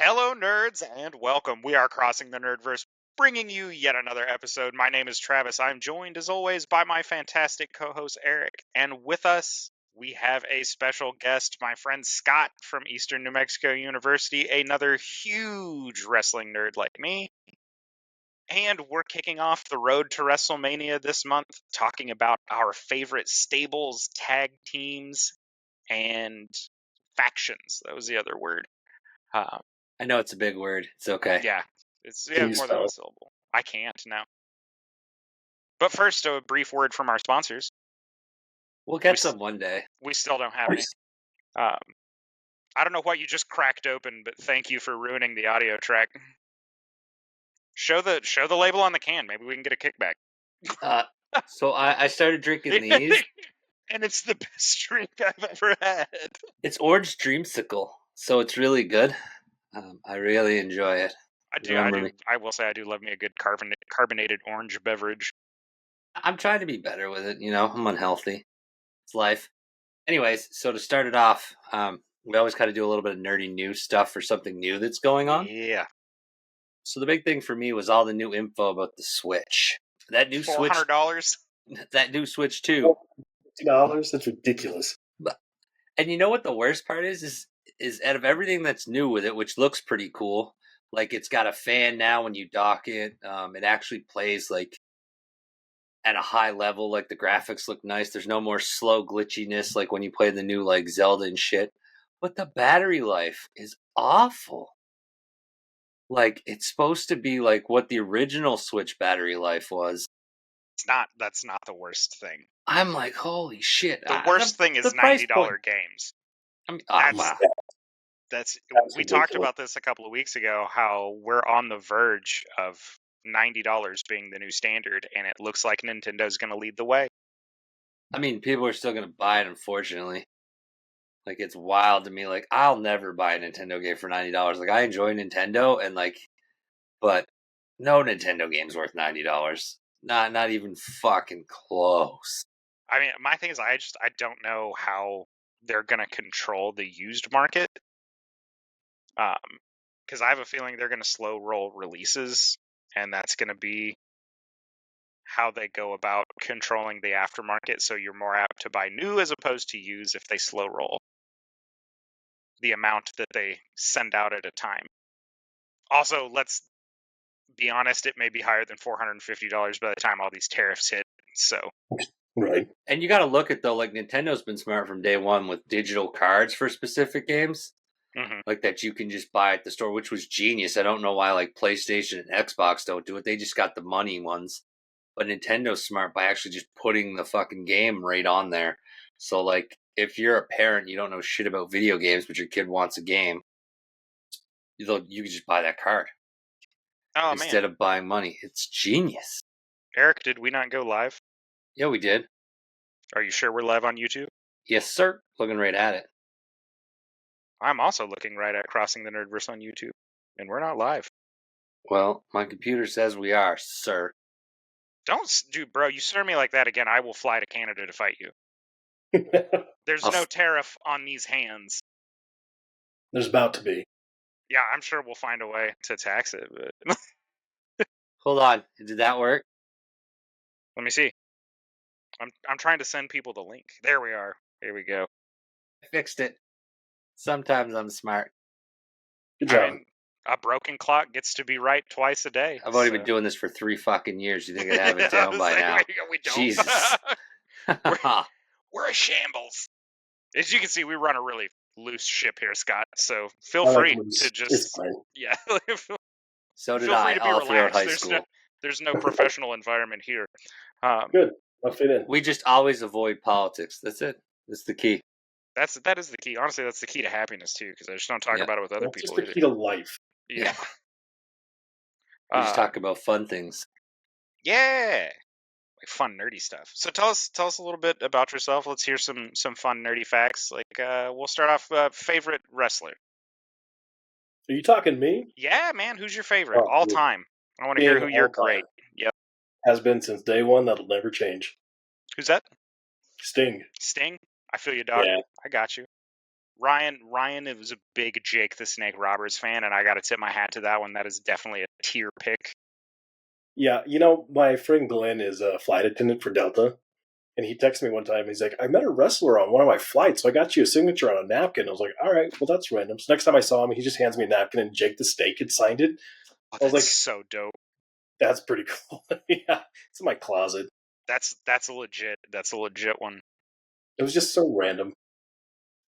Hello, nerds, and welcome. We are Crossing the Nerdverse, bringing you yet another episode. My name is Travis. I'm joined, as always, by my fantastic co-host, Eric. And with us, we have a special guest, my friend Scott from Eastern New Mexico University, another huge wrestling nerd like me. And we're kicking off the road to WrestleMania this month, talking about our favorite stables, tag teams, and factions. That was the other word. I know it's a big word. It's okay. Yeah, it's more than one syllable. I can't now. But first, a brief word from our sponsors. We'll get some one day. We still don't have any. I don't know what you just cracked open, but thank you for ruining the audio track. Show the label on the can. Maybe we can get a kickback. So I started drinking these. And it's the best drink I've ever had. It's orange dreamsicle, so it's really good. I really enjoy it. I will say I do love me a good carbonated orange beverage. I'm trying to be better with it. I'm unhealthy. It's life. Anyways, so to start it off, we always kind of do a little bit of nerdy news stuff for something new that's going on. Yeah. So the big thing for me was all the new info about the Switch. That new Switch. $400. That new Switch too. $50? That's ridiculous. And you know what the worst part is out of everything that's new with it, which looks pretty cool, like it's got a fan now when you dock it. It actually plays like at a high level, like the graphics look nice. There's no more slow glitchiness like when you play the new like Zelda and shit. But the battery life is awful. Like it's supposed to be like what the original Switch battery life was. That's not the worst thing. I'm like, holy shit. The worst thing is $90 games. I mean, we talked about this a couple of weeks ago, how we're on the verge of $90 being the new standard, and it looks like Nintendo's going to lead the way. I mean, people are still going to buy it, unfortunately. Like, it's wild to me. Like, I'll never buy a Nintendo game for $90. Like, I enjoy Nintendo, and like, but no Nintendo game's worth $90. Not even fucking close. I mean, my thing is, I don't know how they're going to control the used market. Because I have a feeling they're going to slow roll releases, and that's going to be how they go about controlling the aftermarket, so you're more apt to buy new as opposed to used if they slow roll the amount that they send out at a time. Also, let's be honest, it may be higher than $450 by the time all these tariffs hit, so... Right. And you got to look at, though, like, Nintendo's been smart from day one with digital cards for specific games. Mm-hmm. Like, that you can just buy at the store, which was genius. I don't know why, like, PlayStation and Xbox don't do it. They just got the money ones. But Nintendo's smart by actually just putting the fucking game right on there. So, like, if you're a parent, you don't know shit about video games, but your kid wants a game, you can just buy that card. Oh, instead of buying money. It's genius. Eric, did we not go live? Yeah, we did. Are you sure we're live on YouTube? Yes, sir. Looking right at it. I'm also looking right at Crossing the Nerdverse on YouTube, and we're not live. Well, my computer says we are, sir. Bro, you stir me like that again, I will fly to Canada to fight you. There's no tariff on these hands. There's about to be. Yeah, I'm sure we'll find a way to tax it, but... Hold on. Did that work? Let me see. I'm trying to send people the link. There we are. Here we go. I fixed it. Sometimes I'm smart. Good job. I mean, a broken clock gets to be right twice a day. I've only been doing this for 3 fucking years. You think I'd have it down by now? We don't. Jesus. We're a shambles. As you can see, we run a really loose ship here, Scott. So feel free to just... It's fine. Yeah. So did I, all throughout high school. There's no professional environment here. Good. I'll fit in. We just always avoid politics. That's it. That's the key. That is the key. Honestly, that's the key to happiness, too, because I just don't talk about it with other people. It's just the key to life. Yeah. We just talk about fun things. Yeah. Like fun, nerdy stuff. So tell us a little bit about yourself. Let's hear some fun, nerdy facts. Like, we'll start off, favorite wrestler. Are you talking me? Yeah, man. Who's your favorite? All time. I want to hear who you're great. Yep. Has been since day one. That'll never change. Who's that? Sting. Sting? I feel you, dog. Yeah. I got you. Ryan, it was a big Jake the Snake Roberts fan, and I got to tip my hat to that one. That is definitely a tier pick. Yeah, my friend Glenn is a flight attendant for Delta, and he texted me one time. He's like, I met a wrestler on one of my flights, so I got you a signature on a napkin. I was like, all right, well, that's random. So next time I saw him, he just hands me a napkin, and Jake the Snake had signed it. Oh, I was like, so dope. That's pretty cool. Yeah, it's in my closet. That's a legit one. It was just so random.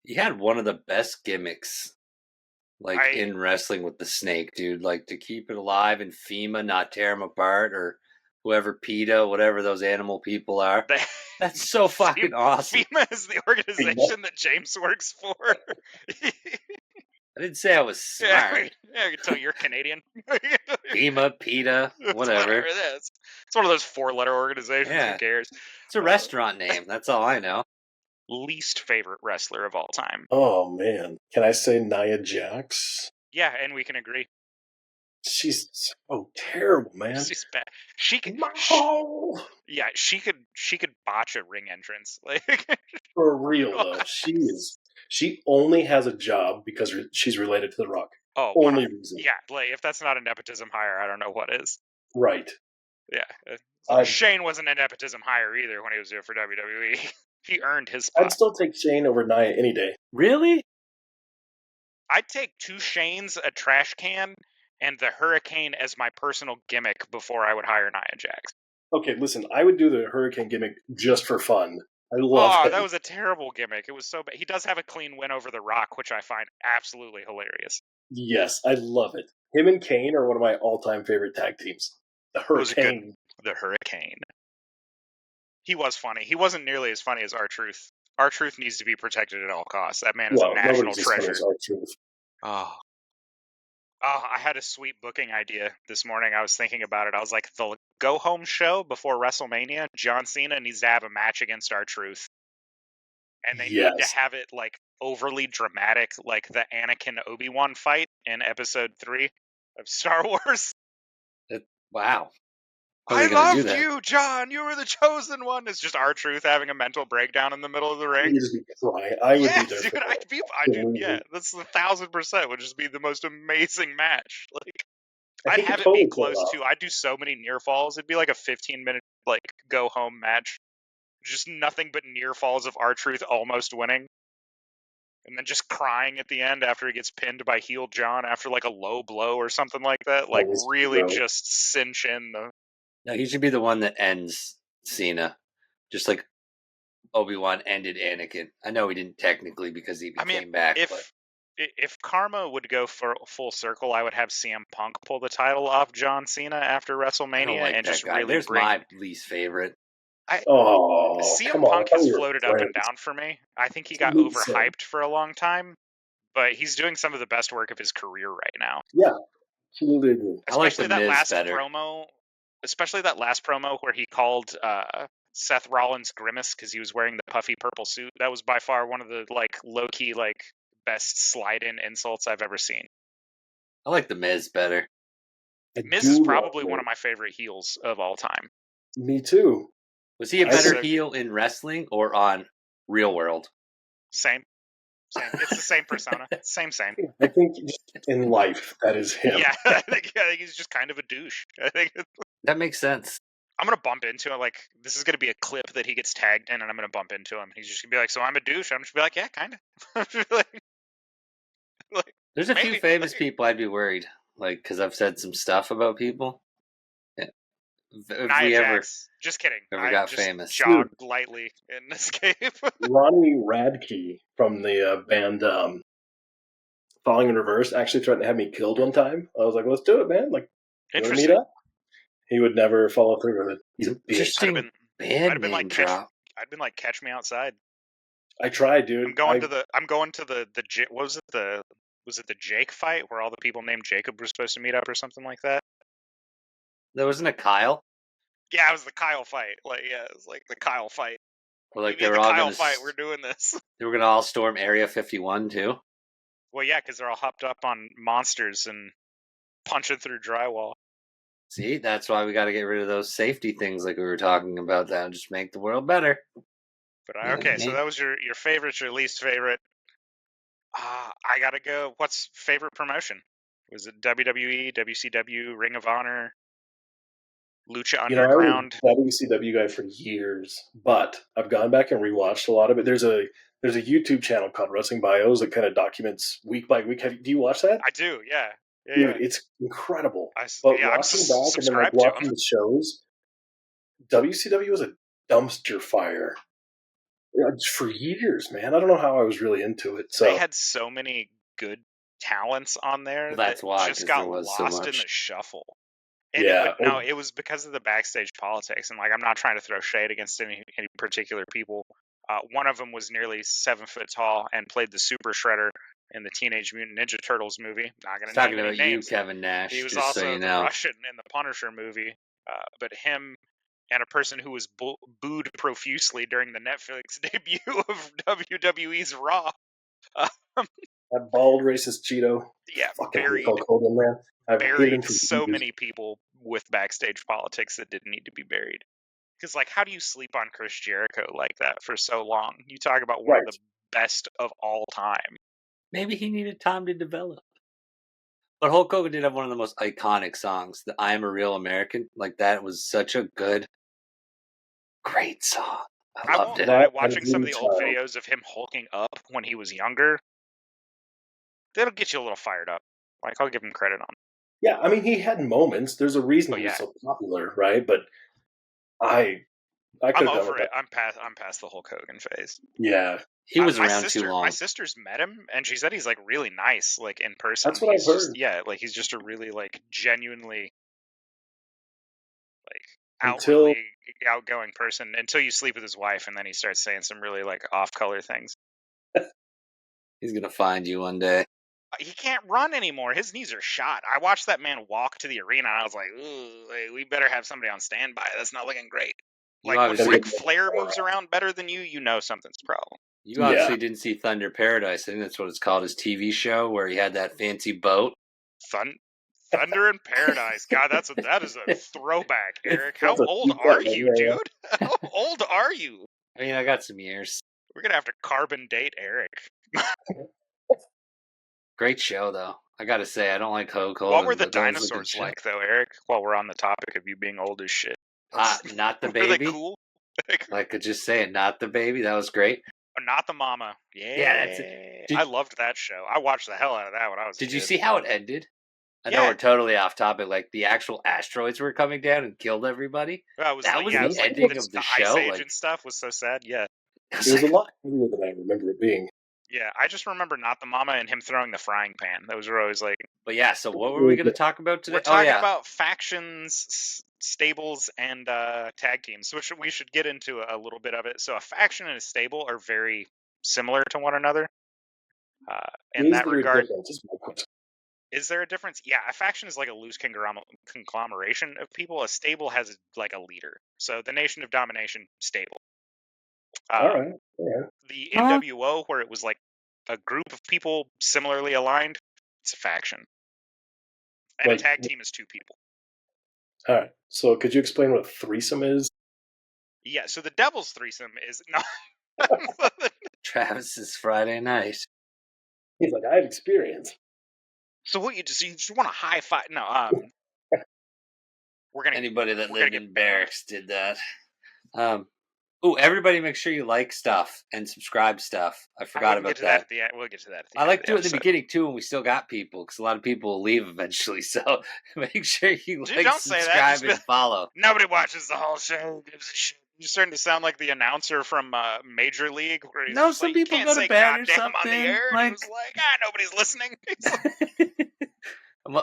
He had one of the best gimmicks, in wrestling with the snake, dude. Like, to keep it alive and FEMA not tear him apart, or whoever PETA, whatever those animal people are. That's so fucking awesome. FEMA is the organization that James works for. I didn't say I was smart. Yeah, I can tell you're Canadian. FEMA, PETA, whatever. It is. It's one of those 4-letter organizations. Yeah. Who cares? It's a restaurant name. That's all I know. Least favorite wrestler of all time. Oh, man. Can I say Nia Jax? Yeah, and we can agree. She's so terrible, man. She's bad. She could botch a ring entrance. For real though. She only has a job because she's related to The Rock. Oh, only reason. Yeah, if that's not a nepotism hire, I don't know what is. Right. Yeah. Shane wasn't a nepotism hire either when he was there for WWE. He earned his spot. I'd still take Shane over Nia any day. Really? I'd take 2 Shanes, a trash can, and the Hurricane as my personal gimmick before I would hire Nia Jax. Okay, listen, I would do the Hurricane gimmick just for fun. I love it. That was a terrible gimmick. It was so bad. He does have a clean win over The Rock, which I find absolutely hilarious. Yes, I love it. Him and Kane are one of my all-time favorite tag teams. The Hurricane. The Hurricane. He was funny. He wasn't nearly as funny as R-Truth. R-Truth needs to be protected at all costs. That man is a national treasure. Oh, I had a sweet booking idea this morning. I was thinking about it. I was like, the go-home show before WrestleMania, John Cena needs to have a match against R-Truth. And they need to have it, overly dramatic, like the Anakin Obi-Wan fight in Episode 3 of Star Wars. Wow. I loved you, John. You were the chosen one. It's just R-Truth having a mental breakdown in the middle of the ring. You'd just be crying. I would be there. Yeah, that's 1,000% would just be the most amazing match. I'd have it be close to. I'd do so many near falls. It'd be like a 15-minute go home match, just nothing but near falls of R-Truth almost winning, and then just crying at the end after he gets pinned by heel John after a low blow or something like that. Really just cinch in the. No, he should be the one that ends Cena, just like Obi-Wan ended Anakin. I know he didn't technically because he came back. If Karma would go for full circle, I would have CM Punk pull the title off John Cena after WrestleMania and just really There's my least favorite. CM Punk has floated up and down for me. I think he got overhyped for a long time, but he's doing some of the best work of his career right now. Yeah, absolutely agree. Especially that last promo. Especially that last promo where he called Seth Rollins Grimace because he was wearing the puffy purple suit. That was by far one of the low-key best slide-in insults I've ever seen. I like the Miz better. Miz is probably one of my favorite heels of all time. Me too. Was he a better heel in wrestling or on Real World? Same. It's the same persona. Same. I think in life, that is him. Yeah, I think he's just kind of a douche. I think that makes sense. I'm going to bump into it. This is going to be a clip that he gets tagged in, and I'm going to bump into him. He's just going to be like, so I'm a douche? I'm just going to be like, yeah, kind of. There's a few famous people I'd be worried, because I've said some stuff about people. Nia Jax. Just kidding. Ever got famous. Jogged lightly in Escape. Ronnie Radke from the band Falling in Reverse actually threatened to have me killed one time. I was like, let's do it, man. Interesting. Meet up? He would never follow through with it. He's a bitch. I'd have been like, catch me outside. I tried, dude. I'm going to the was it the Jake fight where all the people named Jacob were supposed to meet up or something like that? There wasn't a Kyle? Yeah, it was the Kyle fight. It was the Kyle fight. Well, they were all Kyle fight. We're doing this. They were gonna all storm Area 51 too. Well, yeah, because they're all hopped up on monsters and punching through drywall. See, that's why we got to get rid of those safety things like we were talking about. That just make the world better. But okay, so that was your favorite, your least favorite. I gotta go. What's favorite promotion? Was it WWE, WCW, Ring of Honor, Lucha You know, I was Underground? a WCW guy for years, but I've gone back and rewatched a lot of it. There's a YouTube channel called Wrestling Bios that kind of documents week by week. Do you watch that? I do, yeah. Dude, it's incredible. I'm But watching back and then like subscribed to watching them. the shows, WCW was a dumpster fire. Yeah, for years, man. I don't know how I was really into it. So They had so many good talents on there That's that why, just 'cause got there was so lost in much. the shuffle. yeah, But no, it was because of the backstage politics, and like I'm not trying to throw shade against any particular people. One of them was nearly 7 foot tall and played the Super Shredder in the Teenage Mutant Ninja Turtles movie. Not going He's to name talking any about names. you, Kevin Nash. He was just also so you the know. Russian in the Punisher movie. But him and a person who was booed profusely during the Netflix debut of WWE's Raw. that bald racist Cheeto. Yeah, Fucking hate buried Hulk Hogan, man. I've hated him buried for so years. many people with backstage politics that didn't need to be buried. Because, like, how do you sleep on Chris Jericho like that for so long? You talk about one of Right. the best of all time. Maybe he needed time to develop. But Hulk Hogan did have one of the most iconic songs, the "I Am a Real American." Like, that was such a good, great song. I I loved won't it. lie, That watching and some of the old Child. videos of him hulking up when he was younger, that'll get you a little fired up. Like, I'll give him credit on. Yeah, I mean, he had moments. There's a reason Oh, he was yeah. so popular, right? But I I'm could have done over with it. that. I'm past the Hulk Hogan phase. Yeah, He was my around sister, too long. My sister's met him, and she said he's like really nice, like in person. that's what I've heard. Like he's just a really like genuinely like Until outwardly outgoing person until you sleep with his wife, and then he starts saying some really like off-color things. He's gonna find you one day. He can't run anymore. His knees are shot. I watched that man walk to the arena, and I was like, ooh, like, we better have somebody on standby. That's not looking great. You Like when obviously, Ric Flair moves around better than you know something's a problem. you obviously didn't see Thunder Paradise. I think that's what it's called, his TV show where he had that fancy boat. Thunder in Paradise. God, that is a throwback, Eric. How That's a old deep are cut, you, yeah. dude? How old are you? I mean, I got some years. We're gonna have to carbon date Eric. Great show, though. I gotta say, I don't like Hulk Hogan. What were the but that was a good dinosaurs show. like, though, Eric? While we're on the topic of you being old as shit. Not the Were they baby. cool? I could just say it. Not the baby. That was great. Not the mama. Yeah, that's it. I loved that show. I watched the hell out of that when I was a Did you kid. see how it ended? I know Yeah. we're totally off topic. Like the actual asteroids were coming down and killed everybody. That was the ending of the show. Ice Age Like, and stuff was so sad. Yeah. It was a lot heavier than I remember it being. Yeah, I just remember Not the Mama and him throwing the frying pan. Those were always like. But yeah, so what were we going to talk about today? We're talking about factions, stables, and tag teams, which we should get into a little bit of it. So a faction and a stable are very similar to one another. In that regard, is there a difference? Yeah, a faction is like a loose conglomeration of people. A stable has like a leader. So the Nation of Domination, stable. All right. Yeah. The NWO, where it was like a group of people similarly aligned, it's a faction. And a tag team is 2 people. All right. So could you explain what a threesome is? Yeah, so the Devil's Threesome is not. Travis's Friday night. He's like, I have experience. So what you just want to high five? No, we're gonna. Anybody that lived in barracks did that. Everybody, make sure you like stuff and subscribe stuff. I forgot about that. We'll get to that. I like to do it at the beginning too, when we still got people, because a lot of people will leave eventually. So make sure you subscribe, and follow. Nobody watches the whole show. Gives a shit. You're starting to sound like the announcer from Major League. Where he's some people go to bed or something. On the air, like, and he was like, nobody's listening.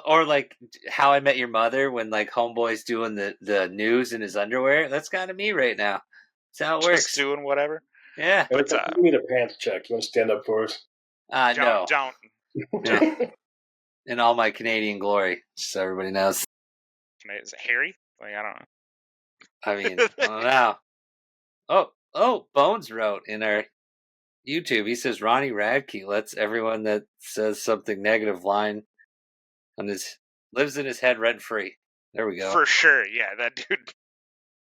Or like How I Met Your Mother, when like Homeboy's doing the news in his underwear. That's kind of me right now. That's how it works. Just doing whatever. Yeah. But we need a pants check. You want to stand up for us? No. Don't. In all my Canadian glory, just so everybody knows. Is it Harry? Like, I don't know. I mean, I don't know. Oh, Bones wrote in our YouTube. He says Ronnie Radke lets everyone that says something negative line on lives in his head rent free. There we go. For sure, yeah, that dude.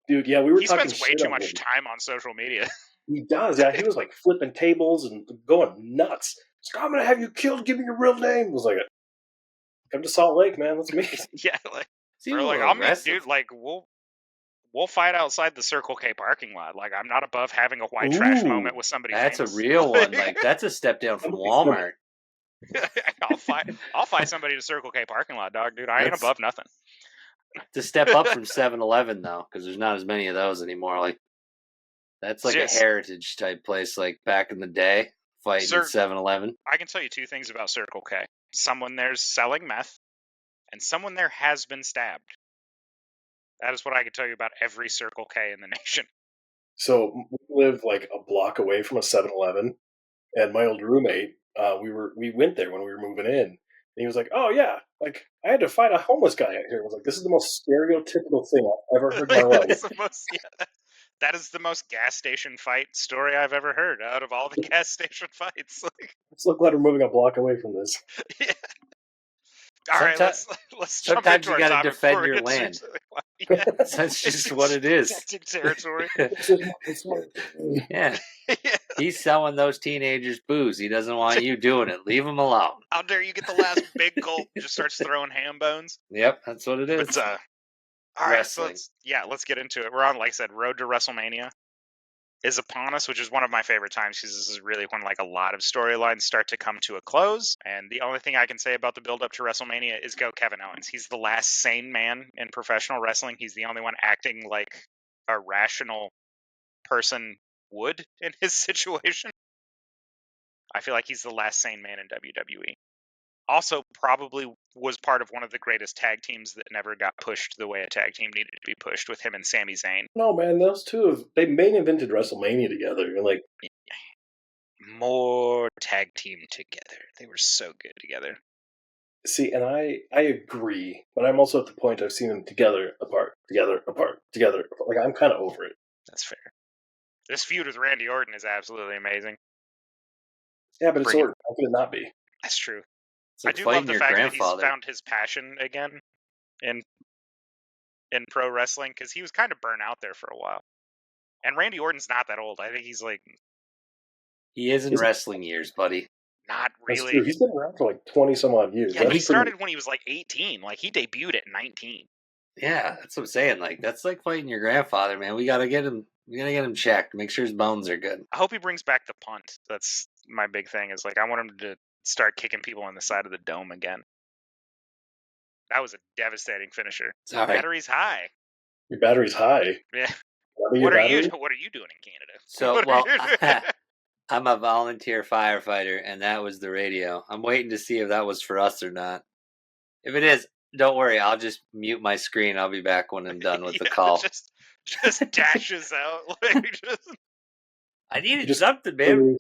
Dude, yeah, we were. He spends way too much time on social media. He does. Yeah, he was like flipping tables and going nuts. He's like, I'm gonna have you killed. Give me your real name. I was like, come to Salt Lake, man. That's me. Yeah, like Seems or a like little I'll meet, aggressive. dude. Like we'll fight outside the Circle K parking lot. Like I'm not above having a white trash Ooh, moment with somebody. That's a famous. real one. Like that's a step down from Walmart. I'll fight somebody to Circle K parking lot, dog, dude. I ain't That's- above nothing. To step up from 7-Eleven though, because there's not as many of those anymore. Like that's like Yes. a heritage type place, like back in the day, fighting Sir- at 7-Eleven. I can tell you two things about Circle K. Someone there's selling meth, and someone there has been stabbed. That is what I can tell you about every Circle K in the nation. So we live like a block away from a 7-Eleven, and my old roommate, we went there when we were moving in, and he was like, "Oh yeah, like I had to fight a homeless guy out here." I was like, "This is the most stereotypical thing I've ever heard in my That life." is the most, yeah, that is the most gas station fight story I've ever heard out of all the gas station fights. Like, I'm so glad we're moving a block away from this. yeah. All right, let's jump sometimes into you our gotta topic defend before your it land. yeah. That's just what it is. Protecting territory. Yeah. Yeah. He's selling those teenagers booze. He doesn't want you doing it. Leave him alone. How dare you get the last big gulp? Just starts throwing ham bones. Yep, that's what it is. But all right, Wrestling. so let's get into it. We're on, like I said, Road to WrestleMania is upon us, which is one of my favorite times because this is really when like a lot of storylines start to come to a close. And the only thing I can say about the build up to WrestleMania is go Kevin Owens. He's the last sane man in professional wrestling. He's the only one acting like a rational person would in his situation. I feel like he's the last sane man in WWE. Also, probably was part of one of the greatest tag teams that never got pushed the way a tag team needed to be pushed with him and Sami Zayn. No, man, those two they main invented WrestleMania together. You're like, more tag team together. They were so good together. see, and I agree, but I'm also at the point I've seen them together, apart, together, apart, together. Like I'm kind of over it. That's fair. This feud with Randy Orton is absolutely amazing. Yeah, but it's Bring it. Orton. How could it not be? That's true. It's like I do love fighting the your fact that he's grandfather. found his passion again in pro wrestling because he was kind of burnt out there for a while. And Randy Orton's not that old. I think he's like He is in Is- wrestling years, buddy. not That's really. true. He's been around for like 20 some odd years. Yeah, That's he pretty- started when he was like 18. Like he debuted at 19. Yeah, that's what I'm saying. Like that's like fighting your grandfather, man. We gotta get him. We gotta get him checked. Make sure his bones are good. I hope he brings back the punt. That's my big thing. Is like I want him to start kicking people in the side of the dome again. That was a devastating finisher. It's all right. Battery's high. Your battery's high. Yeah. Your What are battery? you? What are you doing in Canada? So, What are well, you doing? I'm a volunteer firefighter, and that was the radio. I'm waiting to see if that was for us or not. If it is, don't worry. I'll just mute my screen. I'll be back when I'm done with the Yeah, call. just dashes out. Like, just, I needed Just- something, man.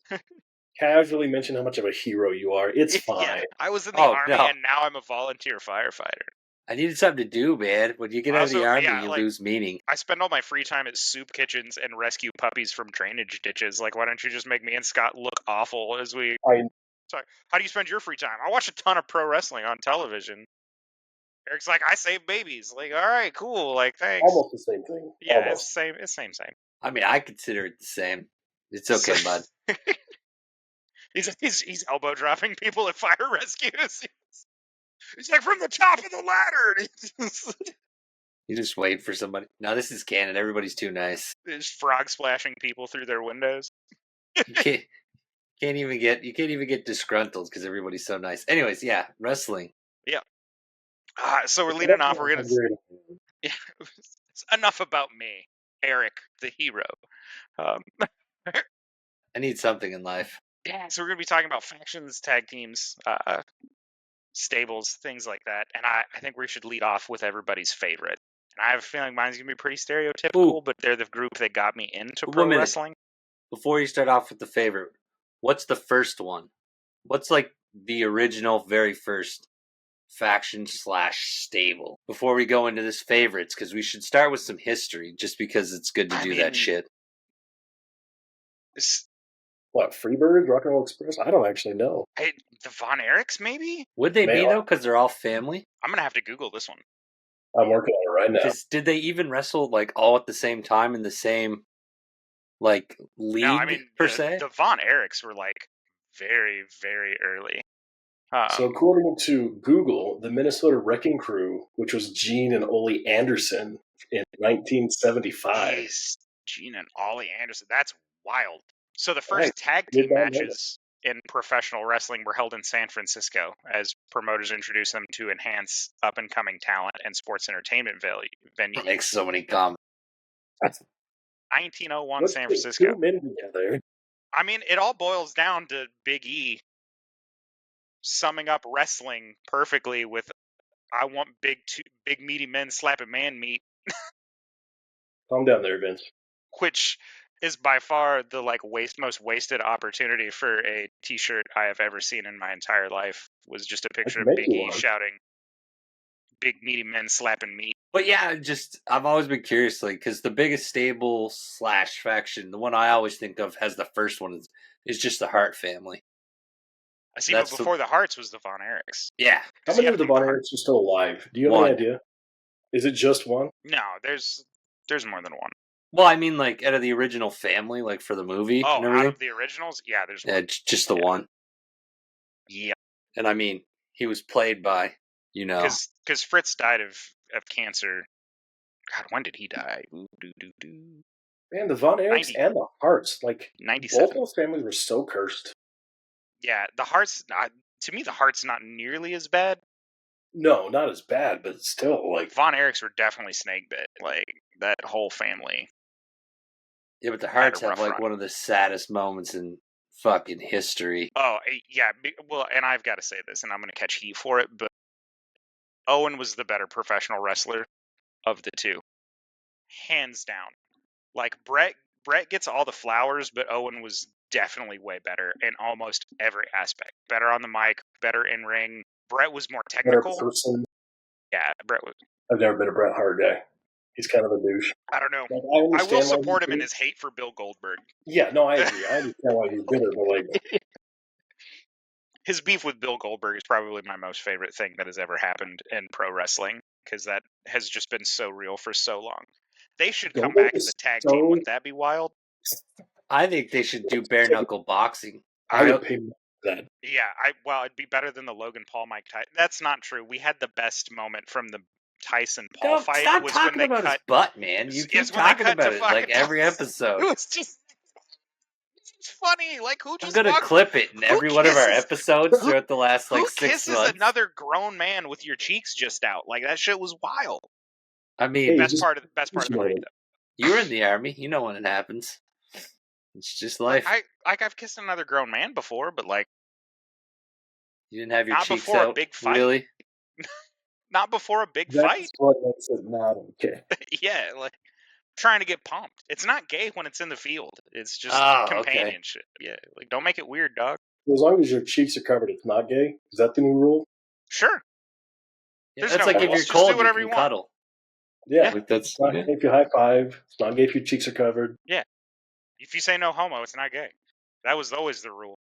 Casually mention how much of a hero you are. It's fine. yeah, I was in the Oh, army, no. and now I'm a volunteer firefighter. I needed something to do, man. When you get out of the Also, army, yeah, you like- lose meaning. I spend all my free time at soup kitchens and rescue puppies from drainage ditches. Like, why don't you just make me and Scott look awful as we? I- Sorry. How do you spend your free time? I watch a ton of pro wrestling on television. Eric's like, I save babies. Like, all right, cool. Like, thanks. Almost the same thing. Yeah, Almost. it's same. It's same. I mean, I consider it the same. It's okay, bud. He's elbow dropping people at fire rescues. He's like from the top of the ladder. And he's You just wait for somebody. No, this is Canada. Everybody's too nice. just frog splashing people through their windows. You can't even get disgruntled because everybody's so nice. Anyways, yeah, wrestling. So we're leading off. We're gonna. Agreed. Yeah, it's enough about me, Eric, the hero. I need something in life. Yeah, so we're gonna be talking about factions, tag teams, stables, things like that. And I think we should lead off with everybody's favorite. And I have a feeling mine's gonna be pretty stereotypical, Ooh. but they're the group that got me into One pro minute. wrestling. Before you start off with the favorite, what's the first one? What's like the original, very first faction / stable? Before we go into this favorites, because we should start with some history, just because it's good to I do mean- that shit. It's- What, Freebird, Rock and Roll Express? I don't actually know. the Von Erichs, maybe? Would they be Male. though? Because they're all family. I'm gonna have to Google this one. I'm working on it right now. Because did they even wrestle like all at the same time in the same like league No, I mean per the, se? the Von Erichs were like very, very early. So according to Google, the Minnesota Wrecking Crew, which was Gene and Ole Anderson in 1975. Is Gene and Ollie Anderson. That's wild. So the Right. first tag Did team not know that. matches in professional wrestling were held in San Francisco as promoters introduced them to enhance up-and-coming talent and sports entertainment venues. Makes so many comments. 1901 Let's San get Francisco. two men together. I mean, it all boils down to Big E summing up wrestling perfectly with "I want big meaty men slapping man meat," Calm down there, Vince. which is by far the most wasted opportunity for a T-shirt I have ever seen in my entire life. Was just a picture of make Big you E one. shouting "big meaty men slapping meat." But yeah, I've always been curious, like, because the biggest stable / faction, the one I always think of as the first one is just the Hart family. I see, but before the Hearts was the Von Erichs. Yeah. How many of the Von Erichs are still alive? Do you have One. any idea? Is it just one? No, there's more than one. Well, I mean, like, out of the original family, like, for the movie and everything. Out of the originals? Yeah, there's one. Yeah, just the one. Yeah. And I mean, he was played by, Because Fritz died of cancer. God, when did he die? Man, the Von Erichs and the Hearts, like, 97. both those families were so cursed. Yeah, the Hearts, to me, the Hearts not nearly as bad. No, not as bad, but still, like... Von Erichs were definitely snake bit, like, that whole family. Yeah, but the Hearts have, like, one of the saddest moments in fucking history. Oh, yeah, well, and I've got to say this, and I'm going to catch heat for it, but Owen was the better professional wrestler of the two. Hands down. Like, Brett gets all the flowers, but Owen was definitely way better in almost every aspect. Better on the mic, better in ring. Brett was more technical. Better person. Yeah, Brett was. I've never been a Bret Hart guy. He's kind of a douche. I don't know. Like, I will support him in his hate for Bill Goldberg. Yeah, no, I agree. I understand why he's bitter, but like... His beef with Bill Goldberg is probably my most favorite thing that has ever happened in pro wrestling, because that has just been so real for so long. They should come back as a tag team. Wouldn't that be wild? I think they should do bare knuckle boxing. I would pay that. Yeah, it'd be better than the Logan Paul Mike Tyson. That's not true. We had the best moment from the Tyson Paul fight. Stop talking about his butt, man. You keep talking about it like every episode. It was just... It's funny, like who just... I'm gonna clip it in every one of our episodes throughout the last 6 months. Who kisses another grown man with your cheeks just out? Like, that shit was wild. I mean, best part of the night, though. You were in the army. You know when it happens. It's just life. I've kissed another grown man before, but like, you didn't have your not cheeks before out, a big fight. Really? Not before a big That's fight. That's what makes it not okay. Yeah, like trying to get pumped. It's not gay when it's in the field. It's just companionship. Okay. Yeah, like don't make it weird, dog. As long as your cheeks are covered, it's not gay. Is that the new rule? Sure. Yeah, that's like if you're cold, you can cuddle. Yeah, like that's it's not gay if you high five. It's not gay if your cheeks are covered. Yeah. If you say no homo, it's not gay. That was always the rule.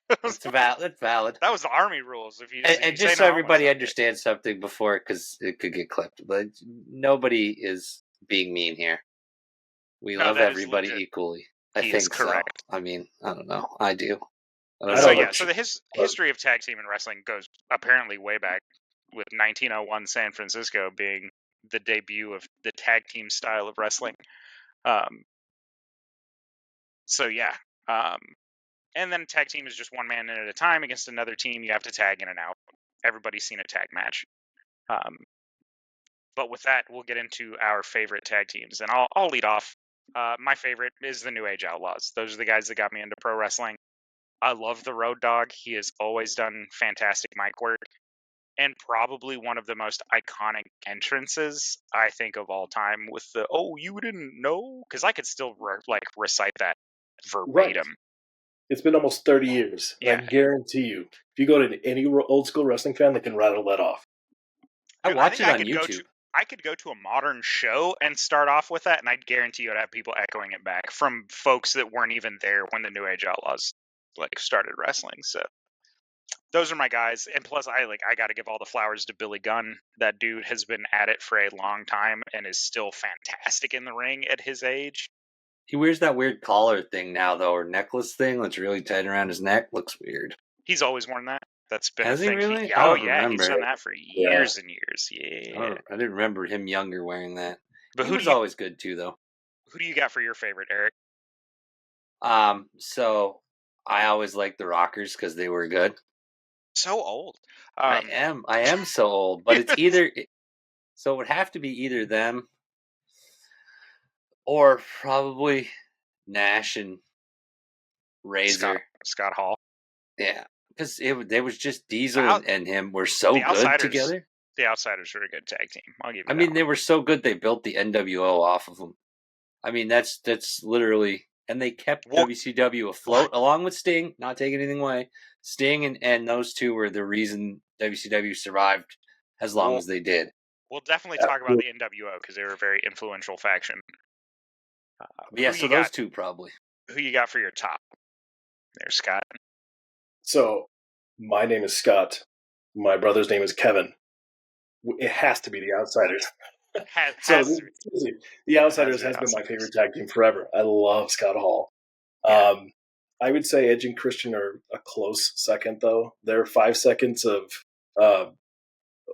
That's valid. That was the army rules. If you just so everybody understands something before, because it could get clipped. But nobody is being mean here. We love everybody equally. I think correct. So. I mean, I don't know. I do. So the history of tag team in wrestling goes apparently way back, with 1901 San Francisco being the debut of the tag team style of wrestling. And then tag team is just one man in at a time against another team. You have to tag in and out. Everybody's seen a tag match. But with that, we'll get into our favorite tag teams, and I'll lead off. My favorite is the New Age Outlaws. Those are the guys that got me into pro wrestling. I love the Road Dogg. He has always done fantastic mic work, and probably one of the most iconic entrances I think of all time with the "Oh, you didn't know?" Because I could still recite that verbatim. Right. It's been almost 30 years. Yeah. I guarantee you, if you go to any old school wrestling fan, they can rattle that off. I watch it on YouTube. I could go to a modern show and start off with that, and I'd guarantee you I'd have people echoing it back from folks that weren't even there when the New Age Outlaws started wrestling. So those are my guys. And plus, I got to give all the flowers to Billy Gunn. That dude has been at it for a long time and is still fantastic in the ring at his age. He wears that weird collar thing now, though, or necklace thing that's really tight around his neck. Looks weird. He's always worn that. That's been Has a he thing. really? Oh I don't yeah, he's remember. done that for years and years. Yeah. I didn't remember him younger wearing that. But he was always good too, though. Who do you got for your favorite, Eric? So I always liked the Rockers because they were good. So old. I am so old, but it's either. So it would have to be either them or probably Nash and Razor. Scott Hall. Yeah, because there was just Diesel and him were so good together. The Outsiders were a good tag team. I'll give you. I mean, they were so good they built the NWO off of them. I mean, that's literally, and they kept WCW afloat along with Sting. Not taking anything away, Sting and those two were the reason WCW survived as long as they did. We'll definitely talk about the NWO because they were a very influential faction. So those two probably. Who you got for your top? There's Scott. So, my name is Scott. My brother's name is Kevin. It has to be the Outsiders. The Outsiders has been my favorite tag team forever. I love Scott Hall. Yeah. I would say Edge and Christian are a close second, though. They're 5 seconds of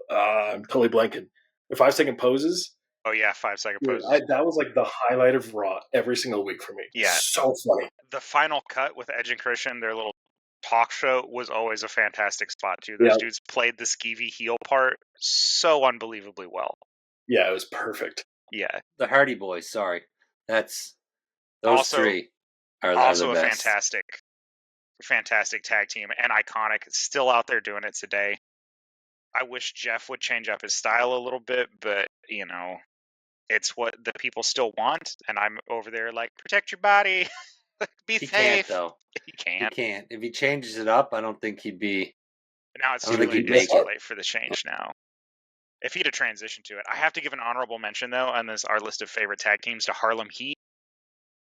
I'm totally blanking. The 5-second poses. Oh yeah, 5-second poses. That was like the highlight of Raw every single week for me. Yeah, so funny. The final cut with Edge and Christian, their little talk show, was always a fantastic spot too. Those dudes played the skeevy heel part so unbelievably well. Yeah, it was perfect. Yeah, the Hardy Boys. Sorry, those three are also the a best. fantastic tag team and iconic. Still out there doing it today. I wish Jeff would change up his style a little bit, but it's what the people still want, and I'm over there like, protect your body, be safe. Can't though. He can't. If he changes it up, I don't think he'd be. Now it's too late for the change now. If he'd have transitioned to it, I have to give an honorable mention though on our list of favorite tag teams to Harlem Heat.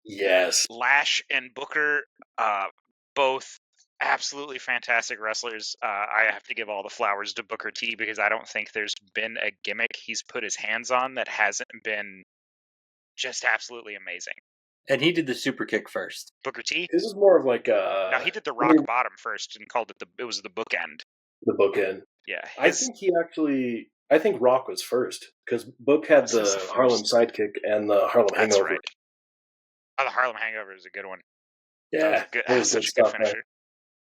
Yes, Lash and Booker, both absolutely fantastic wrestlers. I have to give all the flowers to Booker T because I don't think there's been a gimmick he's put his hands on that hasn't been just absolutely amazing. And he did the super kick first. Booker T? This is more of like a... No, he did the rock bottom first and called it it was the bookend. The bookend. Yeah. I think Rock was first because Book had the Harlem Sidekick and the Harlem Hangover. Right. Oh, the Harlem Hangover is a good one. Yeah. That was such a good finisher. There.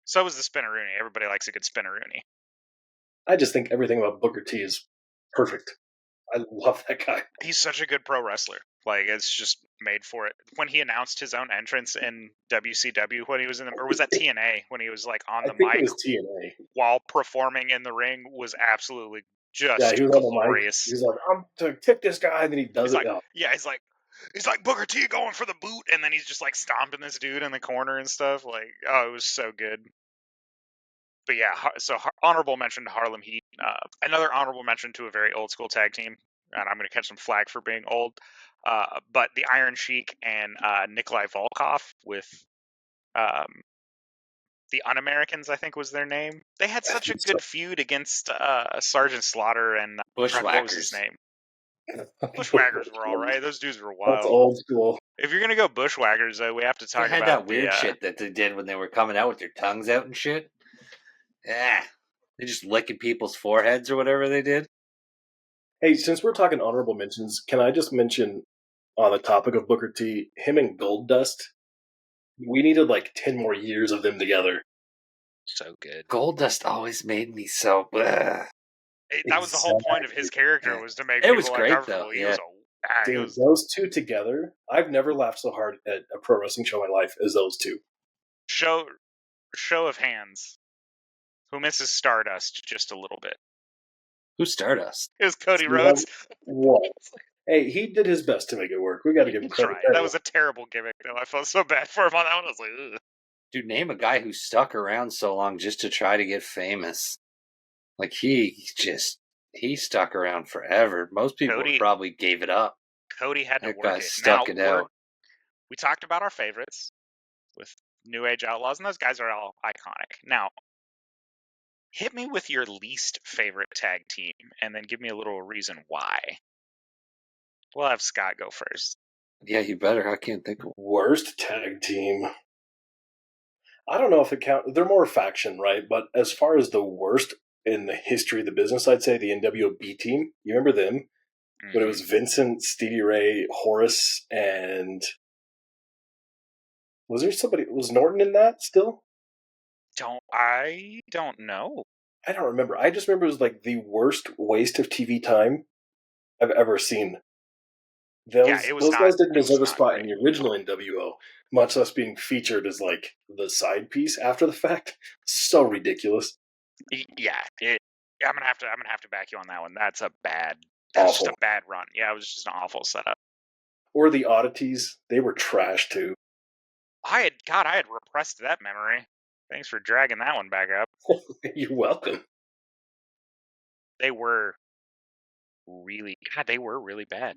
So was the Spinneroonie. Everybody likes a good Spinneroonie. I just think everything about Booker T is perfect. I love that guy. He's such a good pro wrestler. Like, it's just made for it. When he announced his own entrance in WCW, when he was or was that TNA, when he was like on the mic it was TNA. While performing in the ring, was absolutely just he was glorious. He was like, I'm to kick this guy, and then he does he's it. Like, yeah, he's like Booker T going for the boot, and then he's just like stomping this dude in the corner and stuff. Like, oh, it was so good. But yeah, so honorable mention to Harlem Heat. Another honorable mention to a very old school tag team, and I'm going to catch some flag for being old. But the Iron Sheik and Nikolai Volkov with the Un-Americans, I think was their name. They had such a good feud against Sergeant Slaughter and Bushwhackers. What was his name? Bushwhackers were all right. Those dudes were wild. That's old school. If you're gonna go Bushwhackers, though, we have to talk about that weird shit that they did when they were coming out with their tongues out and shit. Yeah, they just licking people's foreheads or whatever they did. Hey, since we're talking honorable mentions, can I just mention on the topic of Booker T, him and Goldust? We needed like 10 more years of them together. So good. Goldust always made me so. That was the whole point of his character, was to make people was great, uncomfortable. though. Those two together, I've never laughed so hard at a pro wrestling show in my life as those two. Show of hands. Who misses Stardust just a little bit? Who's Stardust? It was Cody Rhodes. What? Hey, he did his best to make it work. We got to give him credit. That was a terrible gimmick, though. I felt so bad for him on that one. I was like, ugh. Dude, name a guy who stuck around so long just to try to get famous. Like, he stuck around forever. Most people probably gave it up. Cody had to that work guy it. Stuck it out. We talked about our favorites with New Age Outlaws, and those guys are all iconic. Now, hit me with your least favorite tag team, and then give me a little reason why. We'll have Scott go first. Yeah, you better. I can't think of one. Worst tag team. I don't know if it counts. They're more faction, right? But as far as the worst in the history of the business, I'd say the NWO team. You remember them? When it was Vincent, Stevie Ray, Horace, and was there somebody? Was Norton in that still? I don't know. I don't remember. I just remember it was like the worst waste of TV time I've ever seen. Yeah, it was Those not. guys didn't It was deserve a not spot in great. the original NWO, much less being featured as like the side piece after the fact. So ridiculous. Yeah, I'm gonna have to back you on that one. That's just a Awful. bad run. Yeah, it was just an awful setup. Or the oddities, they were trash too. I had repressed that memory. Thanks for dragging that one back up. You're welcome. They were really bad.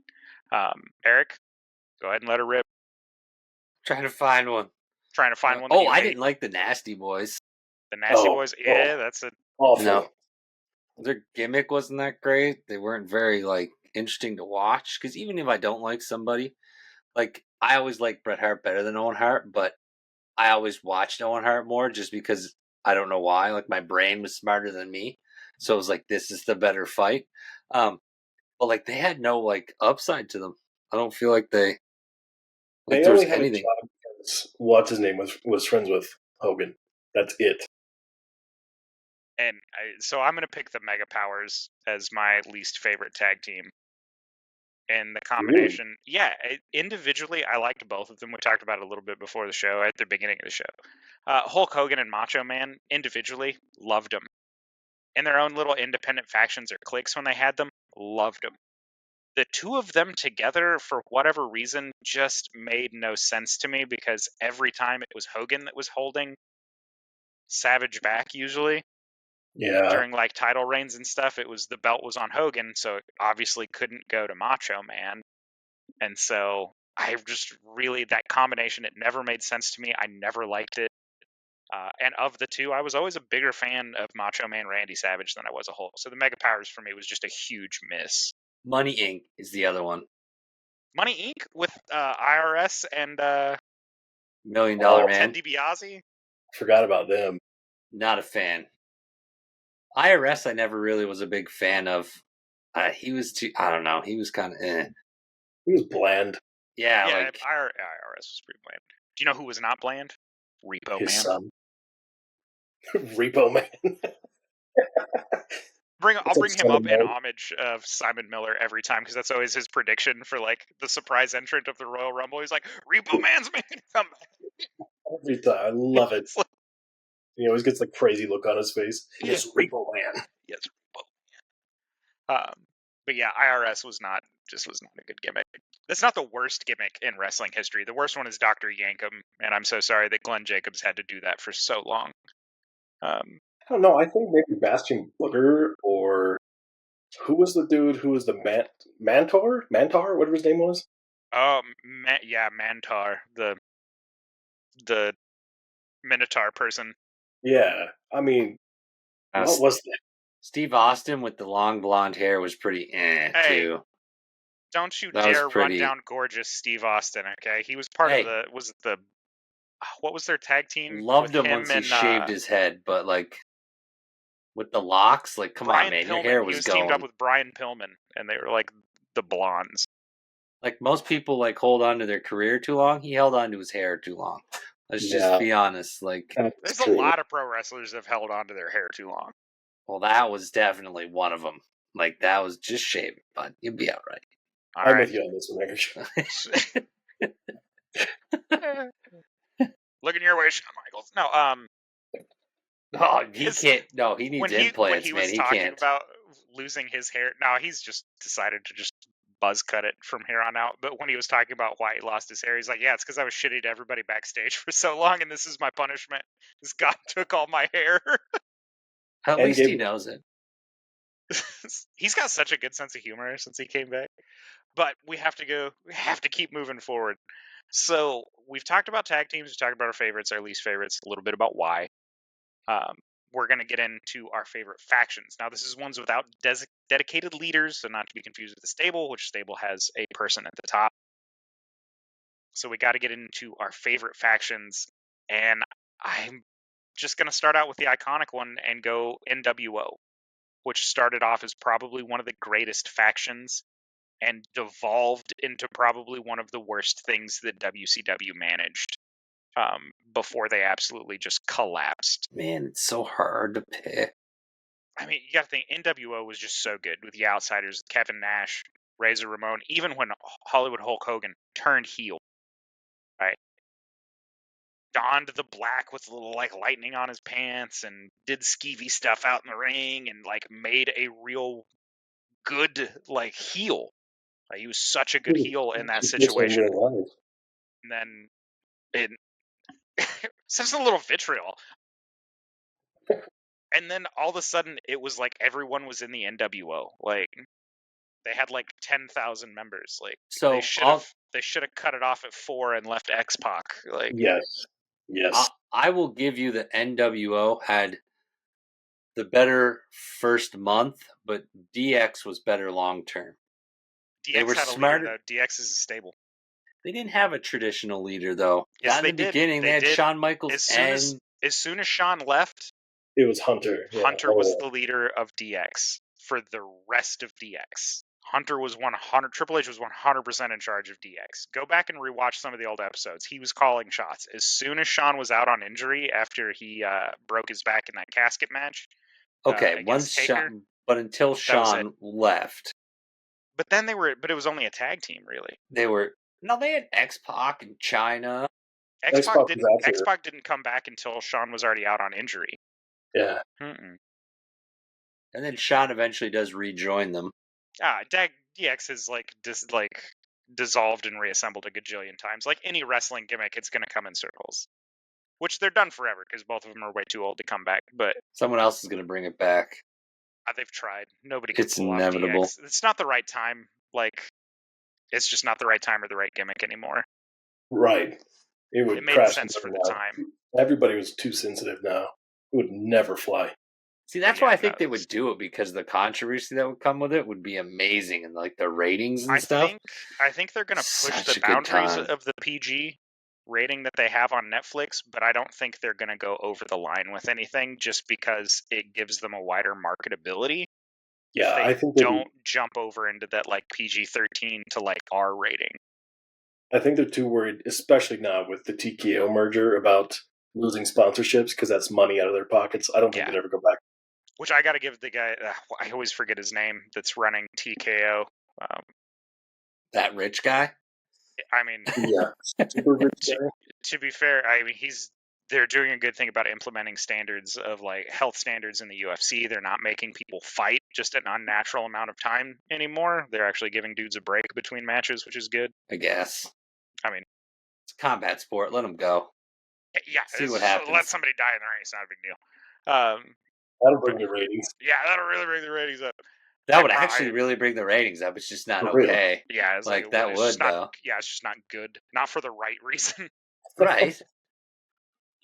Eric, go ahead and let her rip. Trying to find one. Trying to find one that you I hate. didn't like the Nasty Boys. The Nasty Boys. Yeah, that's a awful. No, their gimmick wasn't that great. They weren't very like interesting to watch. Because even if I don't like somebody, like I always liked Bret Hart better than Owen Hart, but I always watched Owen Hart more just because I don't know why. Like my brain was smarter than me, so it was like this is the better fight. But like they had no like upside to them. I don't feel like they there was only had anything. a job because what's his name was friends with Hogan. That's it. And so I'm gonna pick the Mega Powers as my least favorite tag team. And the combination, individually, I liked both of them. We talked about it a little bit before the show, at the beginning of the show. Hulk Hogan and Macho Man, individually, loved them. In their own little independent factions or cliques when they had them, loved them. The two of them together, for whatever reason, just made no sense to me because every time it was Hogan that was holding Savage back, usually. Yeah. During like title reigns and stuff, the belt was on Hogan, so it obviously couldn't go to Macho Man. And so I just really, that combination, it never made sense to me. I never liked it. And of the two, I was always a bigger fan of Macho Man Randy Savage than I was a Hulk. So the Mega Powers for me was just a huge miss. Money Inc. is the other one. Money Inc. with IRS and $1 Million Man. Ted DiBiase. Forgot about them. Not a fan. IRS I never really was a big fan of. He was too, I don't know, he was kind of He was bland. Yeah, like IRS was pretty bland. Do you know who was not bland? Repo his Man. son. Repo Man. I'll bring him up in homage of Simon Miller every time because that's always his prediction for like the surprise entrant of the Royal Rumble. He's like, Repo Man's making a comeback. Every time. I love it. Like, he always gets like crazy look on his face. Yes, Repo Man. Yes, Repo Man. But yeah, IRS was not a good gimmick. That's not the worst gimmick in wrestling history. The worst one is Dr. Yankum, and I'm so sorry that Glenn Jacobs had to do that for so long. I don't know. I think maybe Bastion Booger or who was the dude who was the Mantar, whatever his name was. Mantar, the Minotaur person. Yeah, I mean, what was that? Steve Austin with the long blonde hair was pretty too. Don't you dare run down gorgeous Steve Austin, okay? He was part of what was their tag team? Loved him once he shaved his head, but like with the locks, like come on, man, Pillman. your hair was, he was going. Teamed up with Brian Pillman, and they were like the blondes. Like most people, like hold on to their career too long. He held on to his hair too long. Let's just be honest. Like, there's a lot of pro wrestlers that have held on to their hair too long. Well, that was definitely one of them. Like that was just shaving, but you'd be all right. I'm with you on this one, Eric. Looking your way, Shawn Michaels. No, oh, he can't. No, he needs implants, man. He talking about losing his hair. No, he's just decided to just buzz cut it from here on out. But when he was talking about why he lost his hair, he's like, "Yeah, it's because I was shitty to everybody backstage for so long, and this is my punishment. This God took all my hair." At least he knows it. He's got such a good sense of humor since he came back. But we have to keep moving forward. So we've talked about tag teams, we've talked about our favorites, our least favorites, a little bit about why. We're going to get into our favorite factions. Now, this is ones without dedicated leaders, so not to be confused with the stable, which stable has a person at the top. So we got to get into our favorite factions, and I'm just going to start out with the iconic one and go NWO, which started off as probably one of the greatest factions and devolved into probably one of the worst things that WCW managed before they absolutely just collapsed. Man, it's so hard to pick. I mean, you got to think NWO was just so good with the Outsiders, Kevin Nash, Razor Ramon, even when Hollywood Hulk Hogan turned heel, right? Donned the black with a little like lightning on his pants and did skeevy stuff out in the ring and like made a real good like heel. Like, he was such a good heel in that situation. And then it such a little vitriol. And then all of a sudden it was like everyone was in the NWO. Like, they had like 10,000 members. Like, So they should have cut it off at 4 and left X-Pac. Like, Yes. I will give you the NWO had the better first month, but DX was better long term. DX were had a smarter. leader, though. DX is stable. They didn't have a traditional leader, though. Yes, Not they in the did. beginning. They had did. Shawn Michaels As soon as Shawn left, it was Hunter. Yeah. Hunter was the leader of DX for the rest of DX. Hunter was 100. Triple H was 100% in charge of DX. Go back and rewatch some of the old episodes. He was calling shots. As soon as Shawn was out on injury after he broke his back in that casket match. Okay, once Shawn, but until Shawn left. But then but it was only a tag team, really. They had X-Pac and China. X-Pac didn't come back until Shawn was already out on injury. Yeah. Mm-mm. And then Shawn eventually does rejoin them. DX is dissolved and reassembled a gajillion times. Like any wrestling gimmick, it's going to come in circles. Which they're done forever because both of them are way too old to come back. But someone else is going to bring it back. They've tried. Nobody can It's inevitable. DX. It's not the right time. Like, it's just not the right time or the right gimmick anymore. Right. It made sense for the time. Everybody was too sensitive now. It would never fly. See, that's why I think they would do it, because the controversy that would come with it would be amazing, and like the ratings and stuff. I think they're going to push the boundaries of the PG rating that they have on Netflix, but I don't think they're going to go over the line with anything just because it gives them a wider marketability. Yeah, I think they don't jump over into that like PG-13 to like R rating. I think they're too worried, especially now with the TKO merger, about losing sponsorships because that's money out of their pockets. I don't think they'd ever go back. Which I got to give the guy, I always forget his name, that's running TKO. That rich guy? I mean, yeah, super rich guy. To be fair, I mean, they're doing a good thing about implementing standards of like health standards in the UFC. They're not making people fight just an unnatural amount of time anymore. They're actually giving dudes a break between matches, which is good. I guess. I mean, it's a combat sport. Let them go. Yeah, see what happens. Let somebody die in the ring. It's not a big deal. That'll bring the ratings. Yeah, that'll really bring the ratings up. That would actually really bring the ratings up. It's just not okay. Yeah, it's like that would though. Yeah, it's just not good. Not for the right reason. Right.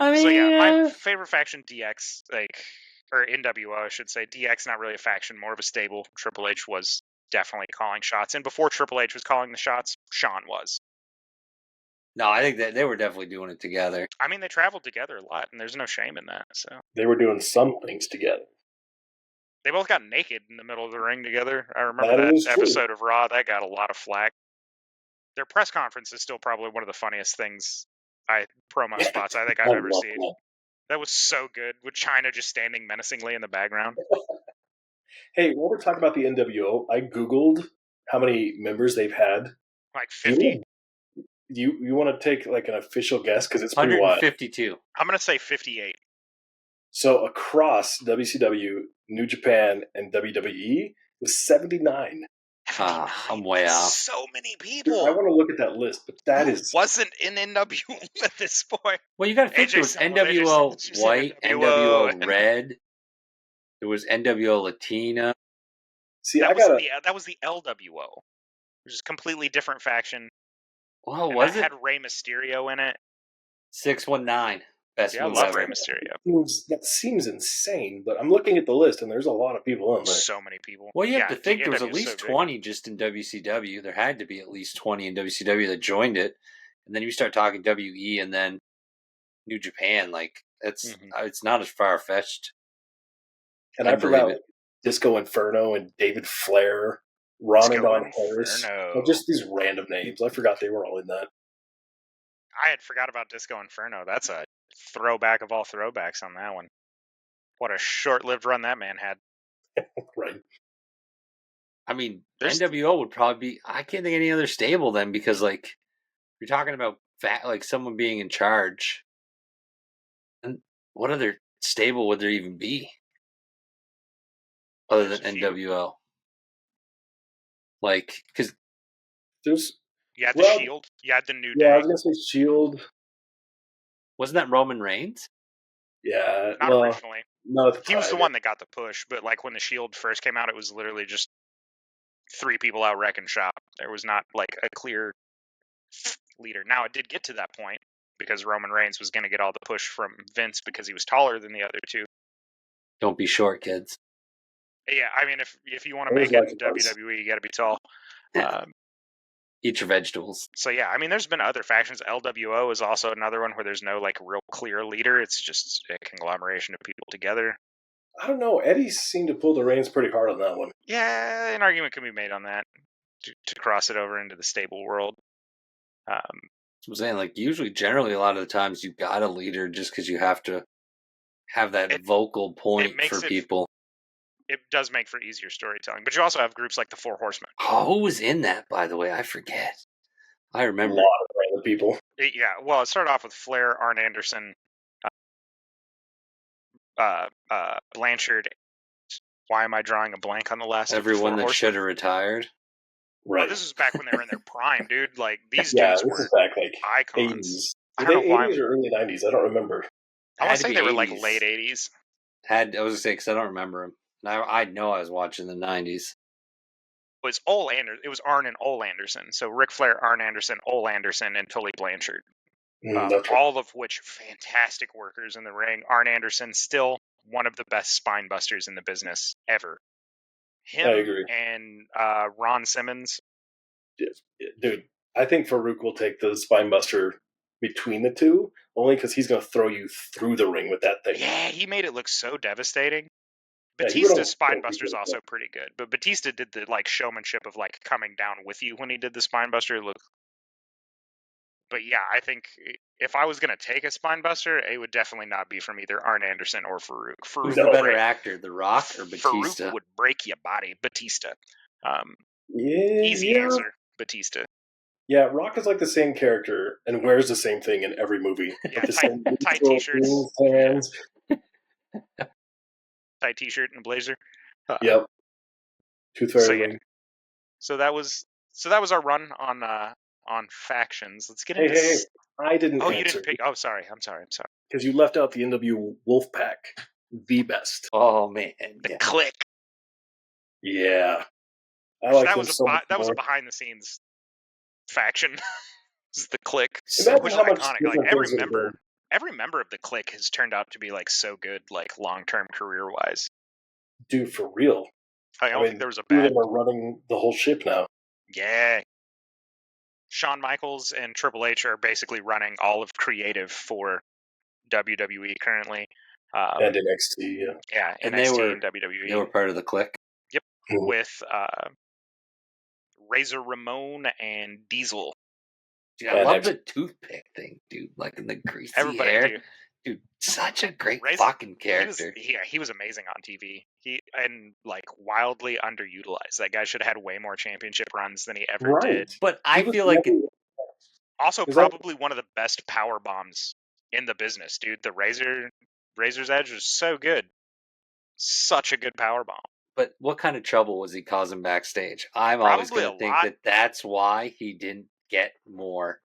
I mean, so yeah, my favorite faction, DX, or NWO, I should say. DX, not really a faction, more of a stable. Triple H was definitely calling shots, and before Triple H was calling the shots, Shawn was. No, I think that they were definitely doing it together. I mean, they traveled together a lot, and there's no shame in that. So they were doing some things together. They both got naked in the middle of the ring together. I remember that episode of Raw. That got a lot of flack. Their press conference is still probably one of the funniest things, promo spots I think I've ever seen. That was so good, with China just standing menacingly in the background. Hey, while we're talking about the NWO, I Googled how many members they've had. Like 50. You want to take like an official guess, because it's pretty wild. 152. I'm going to say 58. So across WCW, New Japan, and WWE was 79. I'm way off. So many people. I want to look at that list, but that wasn't in NWO at this point. Well, you got to think there was NWO White, NWO Red. There was NWO Latina. See, that was the LWO, which is a completely different faction. Well, was it? Had Rey Mysterio in it. 619. Best I love Rey Mysterio. That seems insane, but I'm looking at the list, and there's a lot of people in there. So many people. Well, you have to think there was at least 20 just in WCW. There had to be at least 20 in WCW that joined it. and then you start talking WE and then New Japan. Like it's Mhm. it's not as far fetched. And I I believe forgot it. Disco Inferno and David Flair, Ron and Disco Don Harris. Inferno. Just these random names. I forgot they were all in that. I had forgot about Disco Inferno. That's a throwback of all throwbacks on that one. What a short-lived run that man had. Right. I mean, There's- NWO would probably be. I can't think of any other stable then because like you're talking about like someone being in charge. And what other stable would there even be other There's than a few. NWO? Like, because There's You had the Well, Shield. You had the New yeah, I Day. was gonna say Shield. wasn't that Roman Reigns? Yeah, Not well, originally. not at the He time. was the one that got the push, but like when the Shield first came out, it was literally just 3 people out wrecking shop. There was not like a clear leader. Now it did get to that point because Roman Reigns was going to get all the push from Vince because he was taller than the other two. Don't be short, kids. Yeah, I mean, if you want to Always make it liked in those. WWE, you got to be tall. Eat your vegetables. So yeah, I mean, there's been other factions. LWO is also another one where there's no like real clear leader. It's just a conglomeration of people together. I don't know. Eddie seemed to pull the reins pretty hard on that one. Yeah, an argument can be made on that to cross it over into the stable world. I'm saying, like, usually, generally, a lot of the times you got a leader just because you have to have that vocal point makes for it- people. It does make for easier storytelling, but you also have groups like the Four Horsemen. Oh, who was in that, by the way? I forget. I A remember. lot of random people. Yeah, well, it started off with Flair, Arn Anderson, Blanchard. Why am I drawing a blank on the last? Everyone of the that Four should Horsemen? have retired. Right. Well, this was back when they were in their prime, dude. Like these Yeah, dudes this were is back like icons. 80s. I Were don't they know why. 80s or early 90s? I don't remember. I want Had to to say be they were like 80s. late 80s. I was gonna say because I don't remember him. I know I was watching the 90s. It was Ole Anderson. It was Arn and Ole Anderson. So Ric Flair, Arn Anderson, Ole Anderson, and Tully Blanchard. That's right. All of which fantastic workers in the ring. Arn Anderson still one of the best spine busters in the business ever. Him I agree. and Ron Simmons. Dude, I think Farouk will take the spine buster between the two, only because he's going to throw you through the ring with that thing. Yeah, he made it look so devastating. Yeah, he would Batista's almost spine choke buster's people. also pretty good, but Batista did the like showmanship of like coming down with you when he did the spine buster. But yeah, I think if I was gonna take a spine buster, it would definitely not be from either Arn Anderson or Farouk. Who's Farouk the would better break- actor, The Rock or Batista? Farouk would break your body. Batista. Yeah, Easy yeah. answer. Batista. Yeah, Rock is like the same character and wears the same thing in every movie. Yeah, Like the same tight neutral t-shirts. hands. Tight t-shirt and a blazer. Yep. Tooth Fairy So yeah. ring. So that was our run on factions. Let's get into. Hey, I didn't Oh, answer. you didn't pick. Oh, sorry. I'm sorry. Because you left out the NW Wolfpack, the best. Oh man, The yeah. Click. Yeah. I like that them was so much that was a more. behind the scenes faction. This is the Click. Imagine Which is how much iconic. Like different things would have been. every member of the Click has turned out to be like so good, like long term career wise. Dude, for real. I don't think there was a two of bad. them are running the whole ship now. Yeah. Shawn Michaels and Triple H are basically running all of creative for WWE currently. And NXT, yeah. Yeah, And NXT and WWE. They were part of the Click. Yep, Mhm. with Razor Ramon and Diesel. Dude, I love the toothpick thing, dude. Like in the greasy Everybody hair. do. Dude, such a great Razor- fucking character. He was amazing on TV. And like wildly underutilized. That guy should have had way more championship runs than he ever did. But I He was feel like never- Also, Is that- probably one of the best power bombs in the business, dude. The Razor's Edge was so good. Such a good power bomb. But what kind of trouble was he causing backstage? I'm always Probably going to a think lot. that that's why he didn't get more,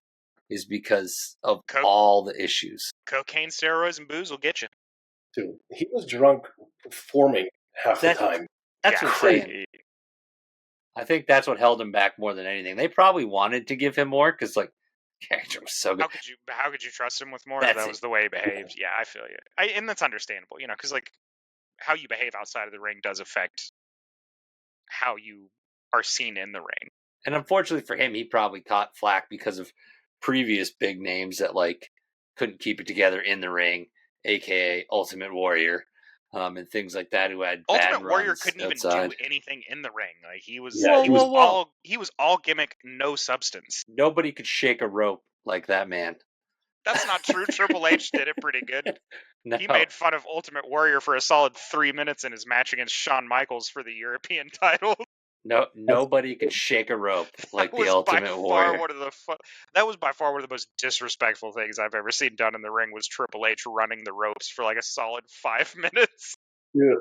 is because of Coke. all the issues. Cocaine, steroids, and booze will get you. Dude, he was drunk performing half the time. That's Yeah, what I'm saying. I think that's what held him back more than anything. They probably wanted to give him more because, like, character was so good. How could you trust him with more? That's That it. was the way he behaved. Yeah, I feel you. And that's understandable, because like how you behave outside of the ring does affect how you are seen in the ring. And unfortunately for him, he probably caught flack because of previous big names that like couldn't keep it together in the ring, aka Ultimate Warrior, and things like that, who had bad Ultimate Warrior runs couldn't even outside. do anything in the ring. Like he was, Yeah, he he was- was he was all gimmick, no substance. Nobody could shake a rope like that man. That's not true. Triple H did it pretty good. No, He made fun of Ultimate Warrior for a solid 3 minutes in his match against Shawn Michaels for the European title. nobody could shake a rope like the Ultimate Warrior. That was by far one of the most disrespectful things I've ever seen done in the ring. Was Triple H running the ropes for like a solid 5 minutes? Yeah,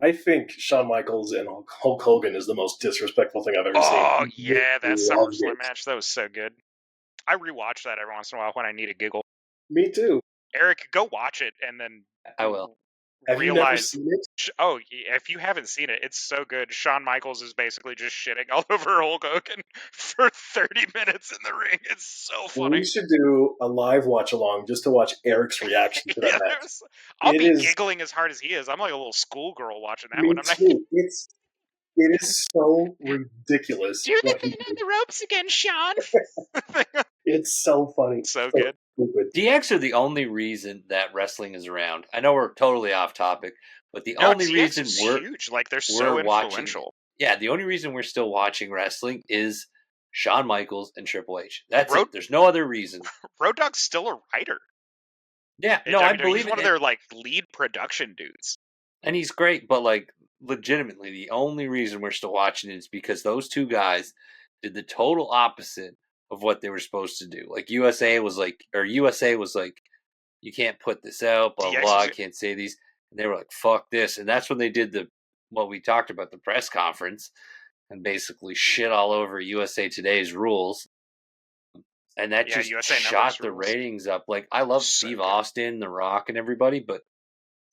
I think Shawn Michaels and Hulk Hogan is the most disrespectful thing I've ever seen. Oh yeah, that Loved SummerSlam it. match, that was so good. I rewatch that every once in a while when I need a giggle. Me too. Eric, go watch it and then I will. Have you never seen it? Oh, if you haven't seen it, it's so good. Shawn Michaels is basically just shitting all over Hulk Hogan for 30 minutes in the ring. It's so funny. We should do a live watch along just to watch Eric's reaction to that Yeah, match. I'll It be is- giggling as hard as he is. I'm like a little schoolgirl watching that Me one. I'm like, too. It is so ridiculous. do the what he thing on did. the ropes again, Sean. It's so funny. So good. Stupid. DX are the only reason that wrestling is around. I know we're totally off topic, but the No, only DX reason is we're huge. Like they're so we're watching- influential. yeah, the only reason we're still watching wrestling is Shawn Michaels and Triple H. That's Road- it. There's no other reason. Road Dogg's still a writer. Yeah, in no, I WWE. believe He's one of their like lead production dudes. and he's great, but like legitimately, the only reason we're still watching it is because those two guys did the total opposite of what they were supposed to do. Like USA was like, you can't put this out, blah DX blah. was- I can't say these, and they were like, fuck this, and that's when they did what we talked about, the press conference, and basically shit all over USA Today's rules. And that Yeah, just USA shot Network's the rules. ratings up. Like I love So Steve good. Austin, The Rock, and everybody, but at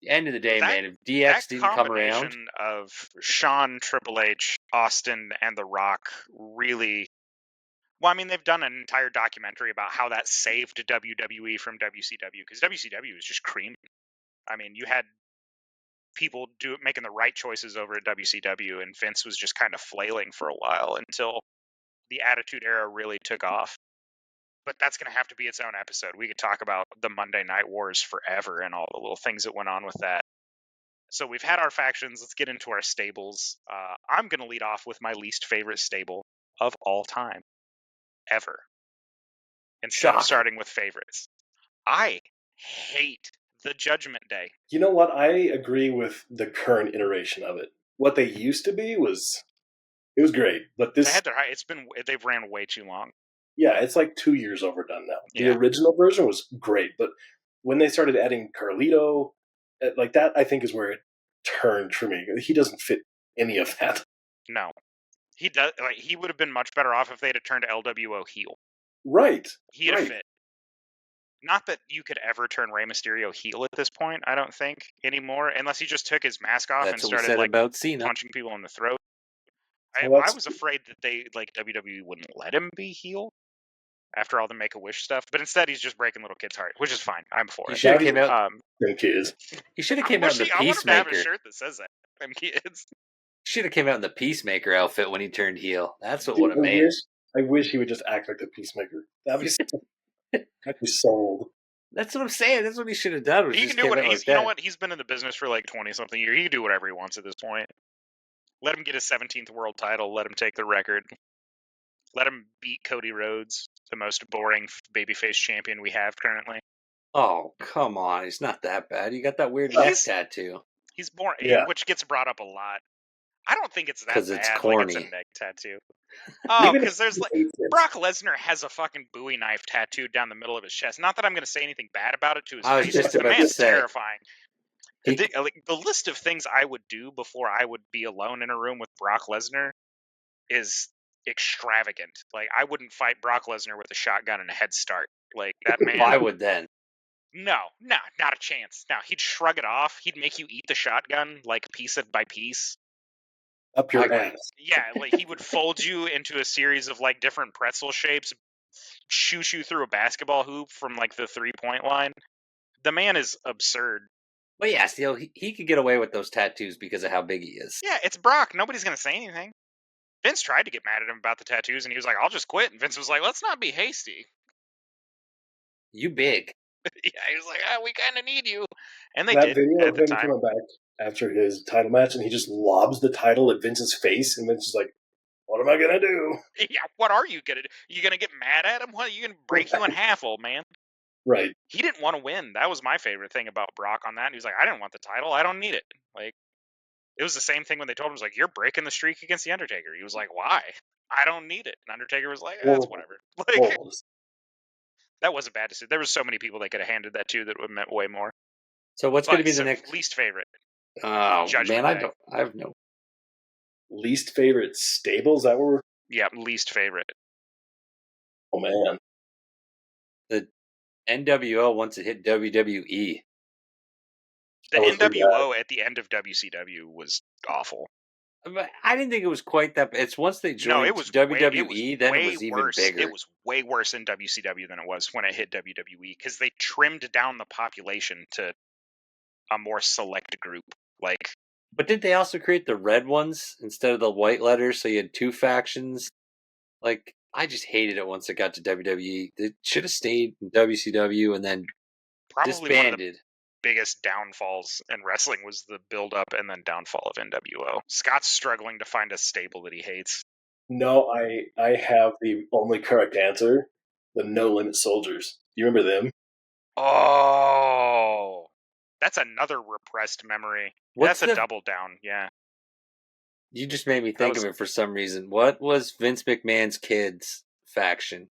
the end of the day, That- man, if DX That didn't come around, combination of Shawn, Triple H, Austin, and The Rock really. Well, I mean, they've done an entire documentary about how that saved WWE from WCW because WCW was just cream. I mean, you had people making the right choices over at WCW, and Vince was just kind of flailing for a while until the Attitude Era really took off. But that's going to have to be its own episode. We could talk about the Monday Night Wars forever and all the little things that went on with that. So we've had our factions. Let's get into our stables. I'm going to lead off with my least favorite stable of all time, ever. Instead of Shocking. starting with favorites, I hate the Judgment Day. You know what? I agree with the current iteration of it. What they used to be was great, but They this had their they've ran way too long. yeah, it's like 2 years overdone now. Yeah. The original version was great, but when they started adding Carlito, like that, I think is where it turned for me. He doesn't fit any of that. No, he does. Like he would have been much better off if they'd have turned LWO heel. Right. He'd have Right. fit. Not that you could ever turn Rey Mysterio heel at this point, I don't think, anymore, unless he just took his mask off that's and what we started said like about Cena. punching people in the throat. Well, I that's- was afraid that they like WWE wouldn't let him be heel after all the Make a Wish stuff, but instead he's just breaking little kids' heart, which is fine. I'm for He it. should have came out. Them kids. He should have I came out in the want him to have a Peacemaker. shirt that says that. Them kids. Should have came out in the Peacemaker outfit when he turned heel. That's what would have made. I wish he would just act like the Peacemaker. That'd be sold. That's what I'm saying. That's what he should have done. Was He just can do came what out he's. like You know that. what? He's been in the business for like 20-something years. He can do whatever he wants at this point. Let him get his 17th world title. Let him take the record. Let him beat Cody Rhodes, the most boring babyface champion we have currently. Oh, come on. He's not that bad. You got that weird neck He's- tattoo. He's boring, Yeah. which gets brought up a lot. I don't think it's that 'Cause bad. it's Like corny. it's a neck tattoo. Oh, Even because if there's he like hates it. Brock Lesnar has a fucking Bowie knife tattooed down the middle of his chest. Not that I'm going to say anything bad about it to his I was face. just The about to man's say. terrifying. He- The list of things I would do before I would be alone in a room with Brock Lesnar is extravagant. Like I wouldn't fight Brock Lesnar with a shotgun and a head start. Like that man. Why would then? No, not a chance. No, he'd shrug it off. He'd make you eat the shotgun like piece by piece. Up your I- ass. Yeah, like he would fold you into a series of like different pretzel shapes, shoot you through a basketball hoop from like the 3-point line. The man is absurd. But yeah, still, he could get away with those tattoos because of how big he is. Yeah, it's Brock. Nobody's gonna say anything. Vince tried to get mad at him about the tattoos, and he was like, "I'll just quit." And Vince was like, "Let's not be hasty." You big. Yeah, he was like, we kind of need you. And they That did video at of the him time. coming back after his title match, and he just lobs the title at Vince's face, and Vince is like, "What am I gonna do?" Yeah, what are you going to do? You going to get mad at him? What, you going to break you in half, old man? Right. He didn't want to win. That was my favorite thing about Brock on that. He was like, I didn't want the title. I don't need it. Like, it was the same thing when they told him, like, you're breaking the streak against The Undertaker. He was like, why? I don't need it. And Undertaker was like, that's whatever. Like, that was a bad decision. There was so many people they could have handed that to that would have meant way more. So what's going to be the next? Least favorite? Oh, Judgment man, Day. I have no. Least favorite stable? Is that where? Yeah, least favorite. Oh, man. The NWO once it hit WWE. The NWO at the end of WCW was awful. But I didn't think it was quite that bad. It's once they joined it was WWE, then it was even worse. bigger. It was way worse in WCW than it was when it hit WWE because they trimmed down the population to a more select group. Like, but did they also create the red ones instead of the white letters, so you had two factions? Like, I just hated it once it got to WWE. It should have stayed in WCW and then probably disbanded. One of the biggest downfalls in wrestling was the build-up and then downfall of NWO. Scott's struggling to find a stable that he hates. No, I have the only correct answer. The No Limit Soldiers. You remember them? Oh, that's another repressed memory. That's a double down, yeah. You just made me think of it for some reason. What was Vince McMahon's kids faction?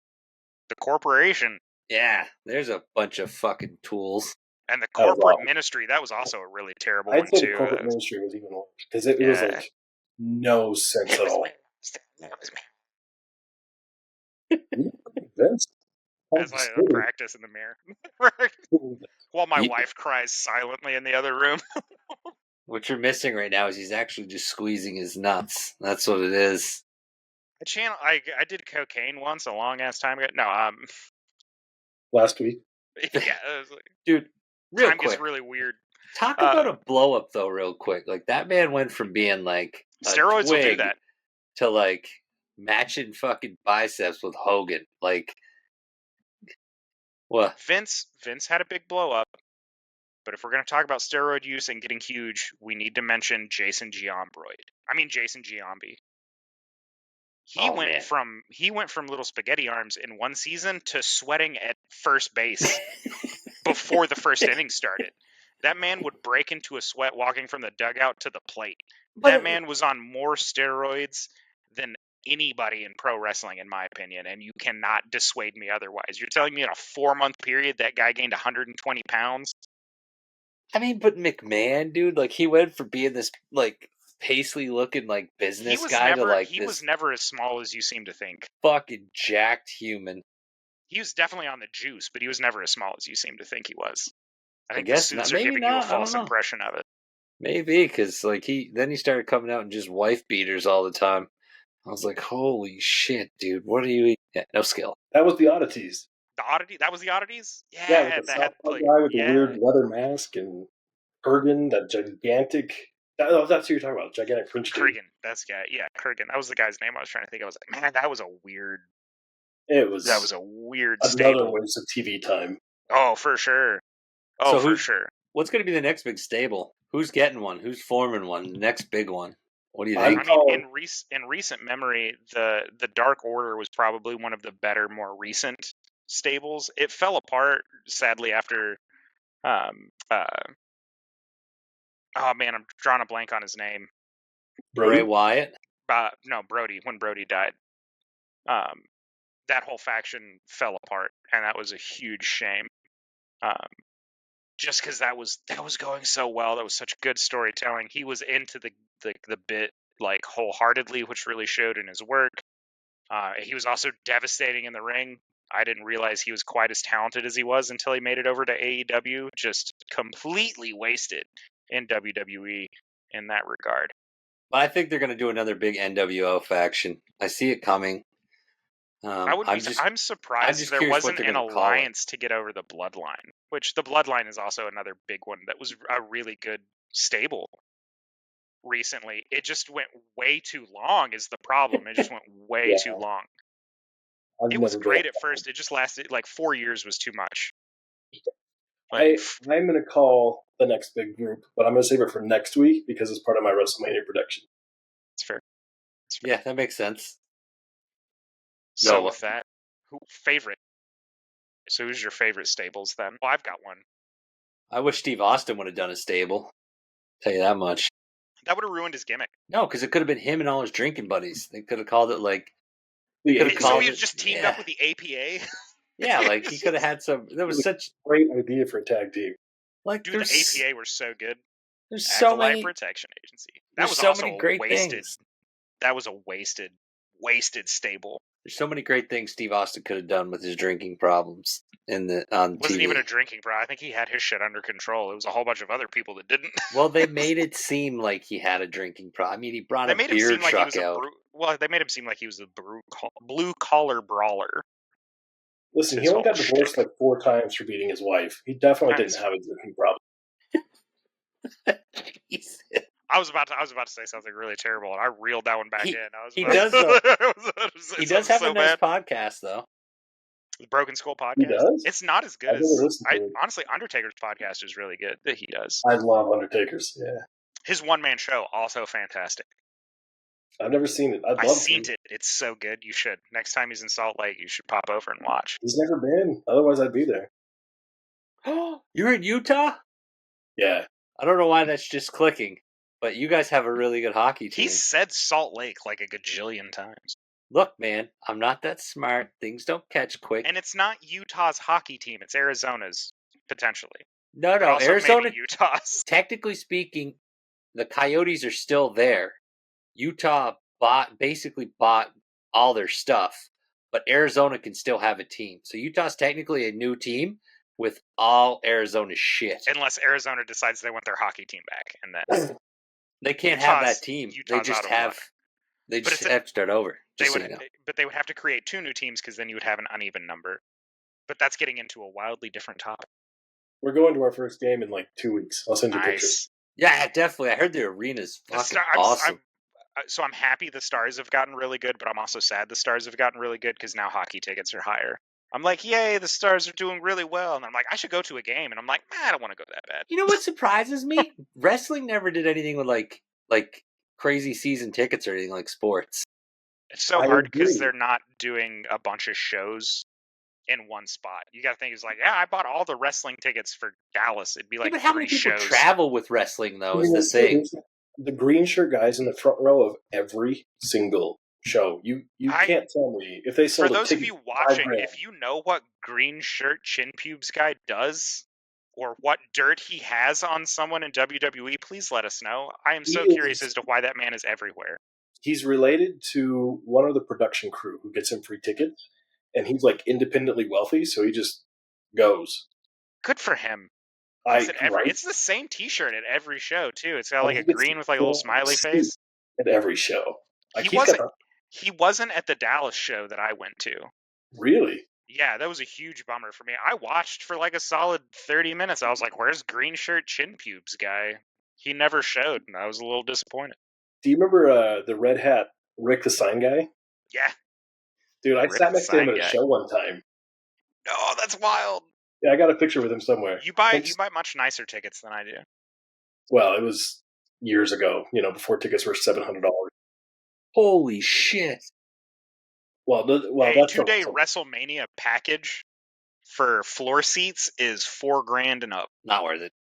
The Corporation. Yeah, there's a bunch of fucking tools. And the Corporate Ministry, that was also a really terrible one, too. I'd say the Corporate Ministry was even worse, because it was like no sense at all. Vince? As I practice in the mirror. While my wife cries silently in the other room. What you're missing right now is he's actually just squeezing his nuts. That's what it is. I did cocaine once a long ass time ago. No, last week. Yeah, it was like, dude. Real time quick. gets really weird. Talk about a blow up though, real quick. Like that man went from being like steroids will do that to like matching fucking biceps with Hogan. Like what? Vince had a big blow up. But if we're going to talk about steroid use and getting huge, we need to mention Jason Giambi. He went from little spaghetti arms in one season to sweating at first base before the first inning started. That man would break into a sweat walking from the dugout to the plate. That man was on more steroids than anybody in pro wrestling, in my opinion, and you cannot dissuade me otherwise. You're telling me in a 4-month period that guy gained 120 pounds? I mean, but McMahon, dude, like he went from being this like paisley looking like business guy to like he was never as small as you seem to think. Fucking jacked human. He was definitely on the juice, but he was never as small as you seem to think he was. I think guess the suits are giving you a false impression of it. Maybe because like he started coming out in just wife beaters all the time. I was like, holy shit, dude! What are you eating? Yeah, no skill. That was the Oddities. That was the Oddities? Yeah, with the South Park guy with the weird leather mask and Kurgan, that gigantic... that's who you're talking about, gigantic French dude. Kurgan, that's the guy. Yeah, Kurgan. That was the guy's name I was trying to think. I was like, man, that was a weird... That was a weird another waste of TV time. Oh, for sure. Oh, for sure. What's going to be the next big stable? Who's getting one? Who's forming one? The next big one? What do you think? I mean, in recent memory, the Dark Order was probably one of the better, more recent stables. It fell apart, sadly, after... oh, man, I'm drawing a blank on his name. Bray Wyatt? No, Brody, when Brody died. That whole faction fell apart, and that was a huge shame. Just because that was going so well, that was such good storytelling. He was into the bit like wholeheartedly, which really showed in his work. He was also devastating in the ring. I didn't realize he was quite as talented as he was until he made it over to AEW. Just completely wasted in WWE in that regard. I think they're going to do another big NWO faction. I see it coming. I'm surprised there wasn't an alliance to get over the Bloodline, which the Bloodline is also another big one that was a really good stable recently. It just went way too long is the problem. It just went way too long. I've It was never great been. at first. It just lasted like 4 years was too much. I'm going to call the next big group, but I'm going to save it for next week because it's part of my WrestleMania prediction. It's fair. Yeah, that makes sense. So with that, favorite? So who's your favorite stables then? Well, I've got one. I wish Steve Austin would have done a stable. Tell you that much. That would have ruined his gimmick. No, because it could have been him and all his drinking buddies. They could have called it like. So he was just teamed up with the APA. Yeah, like he could have had some. There was such great idea for a tag team. Like, dude, the APA were so good. There's so many protection agency. That was so also many great wasted. Things. That was a wasted stable. There's so many great things Steve Austin could have done with his drinking problems on Wasn't TV. even a drinking problem. I think he had his shit under control. It was a whole bunch of other people that didn't. Well, they made it seem like he had a drinking problem. I mean, he brought a beer truck out. They made him seem like he was a blue collar brawler. Listen, he only got divorced like 4 times for beating his wife. He definitely didn't have a drinking problem. I was about to say something really terrible, and I reeled that one back in. He does have a nice podcast, though. The Broken Skull podcast. He does? It's not as good as honestly. Undertaker's podcast is really good that he does. I love Undertaker's. Yeah, his one-man show also fantastic. I've never seen it. I've seen it. It's so good. You should. Next time he's in Salt Lake, you should pop over and watch. He's never been. Otherwise, I'd be there. You're in Utah? Yeah. I don't know why that's just clicking, but you guys have a really good hockey team. He said Salt Lake like a gajillion times. Look, man, I'm not that smart. Things don't catch quick. And it's not Utah's hockey team. It's Arizona's, potentially. No, Arizona. Utah's. Technically speaking, the Coyotes are still there. Utah basically bought all their stuff, but Arizona can still have a team. So Utah's technically a new team with all Arizona's shit. Unless Arizona decides they want their hockey team back, and then they can't have that team. Utah's they just have to start over. But they would have to create 2 new teams because then you would have an uneven number. But that's getting into a wildly different topic. We're going to our first game in like 2 weeks. I'll send you pictures. Yeah, definitely. I heard the arena's fucking awesome. So I'm happy the Stars have gotten really good, but I'm also sad the Stars have gotten really good because now hockey tickets are higher. I'm like, yay, the Stars are doing really well. And I'm like, I should go to a game. And I'm like, I don't want to go that bad. You know what surprises me? Wrestling never did anything with like crazy season tickets or anything like sports. It's so hard because they're not doing a bunch of shows in one spot. You got to think, it's like, yeah, I bought all the wrestling tickets for Dallas. It'd be like but how many people travel with wrestling, though, is the thing. The green shirt guys in the front row of every single show. You can't tell me if they sold for those of you watching, if you know what green shirt chin pubes guy does or what dirt he has on someone in WWE, please let us know. I am so curious as to why that man is everywhere. He's related to one of the production crew who gets him free tickets, and he's like independently wealthy, so he just goes. Good for him. It's the same T-shirt at every show too. It's got like a green with like a little smiley face at every show. He wasn't at the Dallas show that I went to. Really? Yeah, that was a huge bummer for me. I watched for like a solid 30 minutes. I was like, "Where's green shirt chin pubes guy?" He never showed, and I was a little disappointed. Do you remember the red hat Rick the Sign guy? Yeah, dude, I sat next to him at a show one time. Oh, that's wild. Yeah, I got a picture with him somewhere. You buy much nicer tickets than I do. Well, it was years ago, before tickets were $700. Holy shit! Well, a 2-day WrestleMania package for floor seats is $4,000 and up. Not worth it.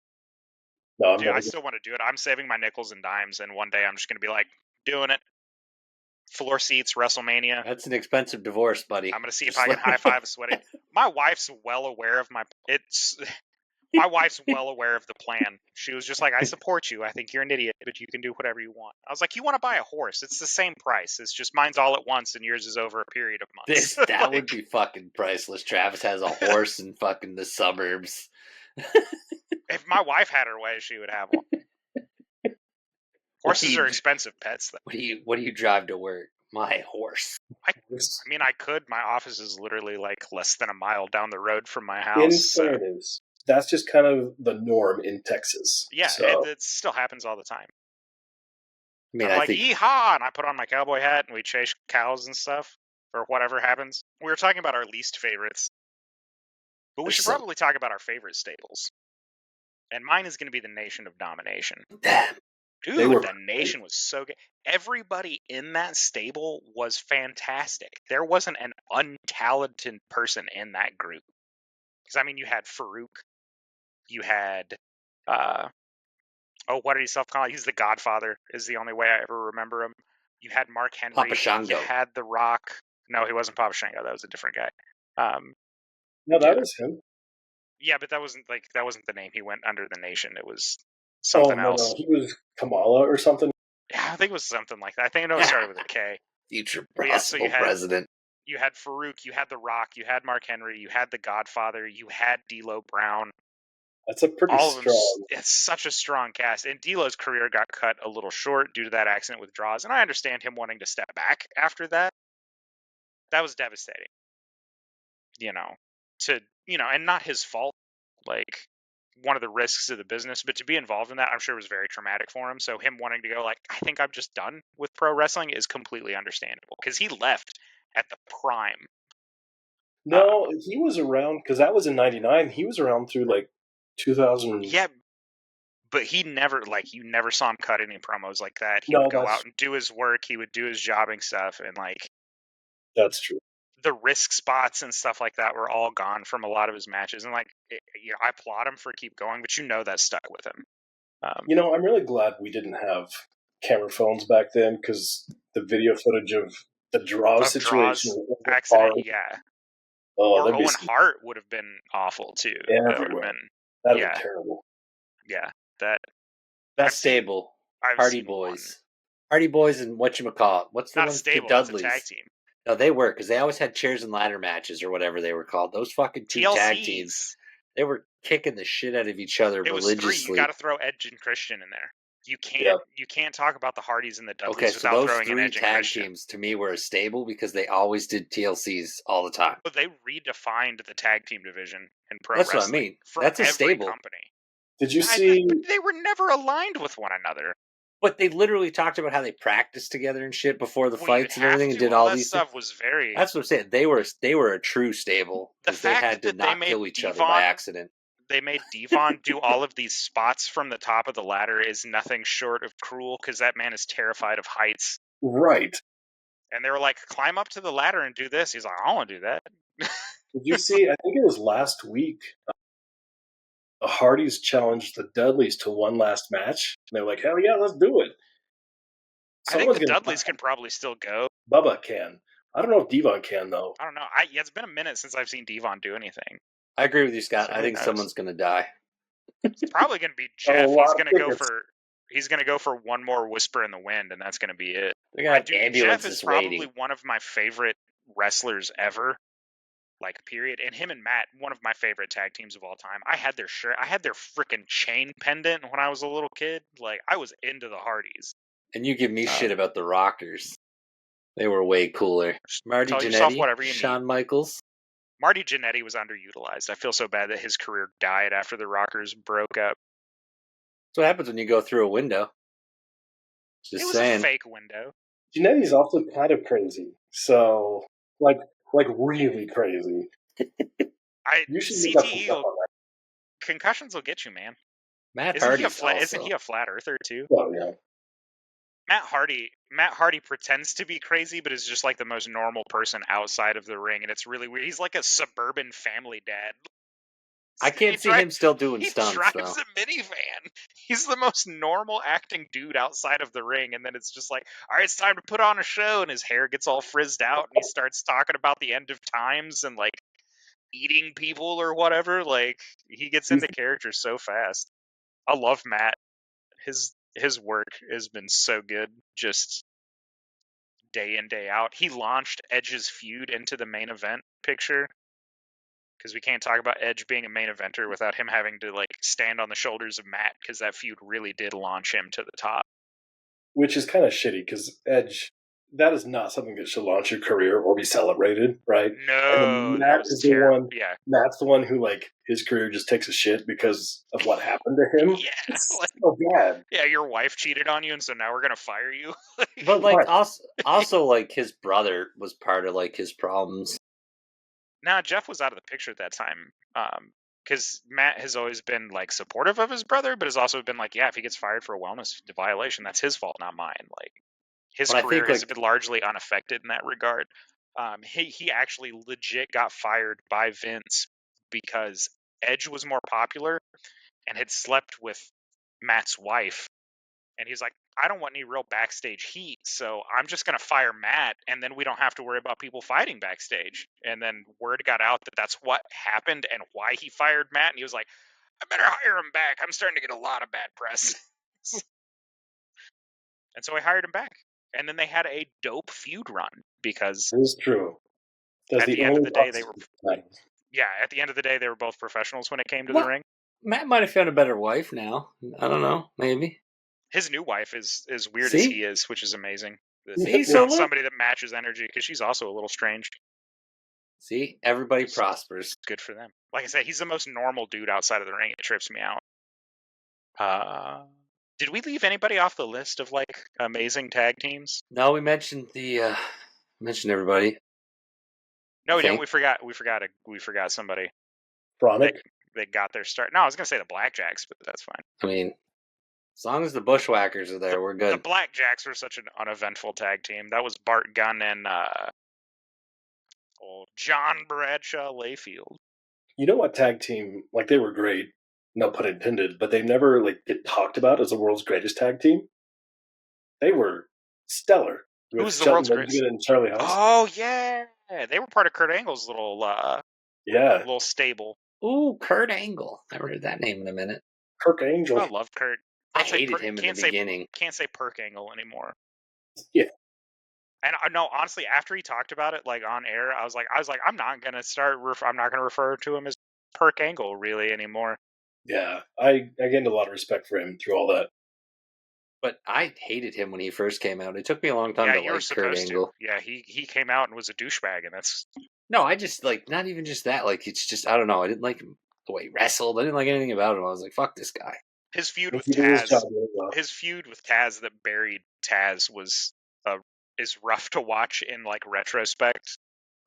No, dude, I still want to do it. I'm saving my nickels and dimes, and one day I'm just going to be like, doing it. Floor seats, WrestleMania. That's an expensive divorce, buddy. I'm going to see if I can high five a sweaty. My wife's well aware of my wife's well aware of the plan. She was just like, I support you. I think you're an idiot, but you can do whatever you want. I was like, you want to buy a horse? It's the same price. It's just mine's all at once and yours is over a period of months. That would be fucking priceless. Travis has a horse in fucking the suburbs. If my wife had her way, she would have one. Horses are expensive pets, though. What do you drive to work? My horse. I mean, I could. My office is literally like less than a mile down the road from my house. In fairness, that's just kind of the norm in Texas. Yeah, so. it still happens all the time. I mean, I'm like, yeehaw! And I put on my cowboy hat and we chase cows and stuff, or whatever happens. We were talking about our least favorites, but we should probably talk about our favorite stables. And mine is going to be the Nation of Domination. Damn. Dude, the Nation was so good. Everybody in that stable was fantastic. There wasn't an untalented person in that group. Because, I mean, you had Farouk. You had, what did he self-call? He's the Godfather, is the only way I ever remember him. You had Mark Henry. Papa Shango. You had The Rock. No, he wasn't Papa Shango. That was a different guy. No, that was him. Yeah, but that wasn't the name he went under the Nation. It was something else. No, he was Kamala or something. Yeah, I think it was something like that. I think I know it started with a K. Future possible president. You had Farouk, you had The Rock, you had Mark Henry, you had the Godfather, you had D'Lo Brown. That's a pretty strong. It's such a strong cast. And D'Lo's career got cut a little short due to that accident with Draws, and I understand him wanting to step back after that. That was devastating. And not his fault. Like, one of the risks of the business, but to be involved in that, I'm sure was very traumatic for him. So him wanting to go, like, I think I'm just done with pro wrestling is completely understandable, because he left at the prime. No, he was around, because that was in 99. He was around through, like, 2000. Yeah, but he never, like, you never saw him cut any promos like that. He would go out and do his work. He would do his jobbing stuff, and, like... That's true. The risk spots and stuff like that were all gone from a lot of his matches. And, like, I applaud him for keep going, but that stuck with him. I'm really glad we didn't have camera phones back then, because the video footage of the Draws situation... accident, yeah. Or Owen Hart would have been awful, too. That would have been terrible. Yeah. That stable. Hardy Boys. Hardy Boys and whatchamacallit. What's the one? Stable, that's a tag team. No, they were, because they always had chairs and ladder matches or whatever they were called. Those fucking two tag teams, they were kicking the shit out of each other religiously. It was 3. You got to throw Edge and Christian in there. You can't talk about the Hardys and the Dudleys without throwing in Edge and Christian. Okay, so those 3 tag teams to me were a stable because they always did TLCs all the time. But they redefined the tag team division in pro wrestling. That's what I mean. That's a stable company. Did you see? They were never aligned with one another. But they literally talked about how they practiced together and shit before the fights and everything, and did all these stuff. Was very. That's what I'm saying. They were a true stable because they had to not kill each other by accident. They made Devon do all of these spots from the top of the ladder is nothing short of cruel, because that man is terrified of heights. Right. And they were like, climb up to the ladder and do this. He's like, I don't want to do that. Did you see? I think it was last week. The Hardys challenged the Dudleys to one last match. And they're like, hell yeah, let's do it. I think the Dudleys can probably still go. Bubba can. I don't know if Devon can, though. I don't know. It's been a minute since I've seen Devon do anything. I agree with you, Scott. I think someone's going to die. It's probably going to be Jeff. He's going to go for one more Whisper in the Wind, and that's going to be it. Jeff is probably one of my favorite wrestlers ever. Like, period. And him and Matt, one of my favorite tag teams of all time. I had their shirt. I had their freaking chain pendant when I was a little kid. Like, I was into the Hardys. And you give me shit about the Rockers. They were way cooler. Marty Jannetty, Shawn Michaels. Marty Jannetty was underutilized. I feel so bad that his career died after the Rockers broke up. That's what happens when you go through a window. It was a fake window. Jannetty's also kind of crazy. So, like really crazy. You should CTE concussions will get you, man. Isn't he a flat earther too? Oh yeah. Matt Hardy pretends to be crazy, but is just like the most normal person outside of the ring, and it's really weird. He's like a suburban family dad. I can't see him still doing stunts, though. He drives a minivan. He's the most normal acting dude outside of the ring, and then it's just like, all right, it's time to put on a show, and his hair gets all frizzed out, and he starts talking about the end of times and, like, eating people or whatever. Like, he gets into character so fast. I love Matt. His work has been so good, just day in, day out. He launched Edge's feud into the main event picture. Because we can't talk about Edge being a main eventer without him having to, like, stand on the shoulders of Matt, because that feud really did launch him to the top. Which is kind of shitty, because Edge, that is not something that should launch your career or be celebrated, right? No, Matt is the one. Yeah. Matt's the one who, like, his career just takes a shit because of what happened to him. Yeah, it's so bad. Yeah, your wife cheated on you, and so now we're gonna fire you. But like, also, like, his brother was part of, like, his problems. Nah, Jeff was out of the picture at that time. Because Matt has always been like supportive of his brother, but has also been like, yeah, if he gets fired for a wellness violation, that's his fault, not mine. Like his But I career think has like been largely unaffected in that regard. He actually legit got fired by Vince because Edge was more popular and had slept with Matt's wife. And he's like, I don't want any real backstage heat, so I'm just going to fire Matt, and then we don't have to worry about people fighting backstage. And then word got out that that's what happened and why he fired Matt, and he was like, I better hire him back. I'm starting to get a lot of bad press. And so I hired him back. And then they had a dope feud run because It is true. That's at the the end of only the day, they were, time. at the end of the day, they were both professionals when it came to the What? ring. Matt might have found a better wife now. I don't know. Maybe. His new wife is as weird as See? he is, which is amazing. See, It's so not look. somebody that matches energy because she's also a little strange. See, everybody prospers. Good for them. Like I said, he's the most normal dude outside of the ring. It trips me out. Did we leave anybody off the list of like amazing tag teams? No, we mentioned everybody. No, we didn't. think. We forgot somebody Chronic. that got their start. No, I was gonna say the Blackjacks, but that's fine. I mean, as long as the Bushwhackers are there, we're The good. Blackjacks were such an uneventful tag team. That was Bart Gunn and John Bradshaw Layfield. You know what tag team? Like they were great, no pun intended, but they never like get talked about as the world's greatest tag team. They were stellar. With Who's the Shelton world's Benjamin greatest? and Charlie Haas. Oh yeah, they were part of Kurt Angle's little Yeah, little stable. Ooh, Kurt Angle. Never heard that name in a minute. Kirk Angel. I love Kurt. I Can't say hated him in the can't say beginning. Can't say Perk Angle anymore. Yeah. And no, honestly, after he talked about it, like on air, I was like, I'm not gonna I'm not gonna refer to him as Perk Angle really anymore. Yeah, I gained a lot of respect for him through all that. But I hated him when he first came out. It took me a long time Yeah, to you were like Kurt supposed to. Angle. Yeah, he came out and was a douchebag, and that's No, I just like not even just that. Like it's just I don't know. I didn't like him the way he wrestled. I didn't like anything about him. I was like, fuck this guy. his feud But with he did his Taz. job really well. His feud with Taz that buried Taz was is rough to watch in like retrospect.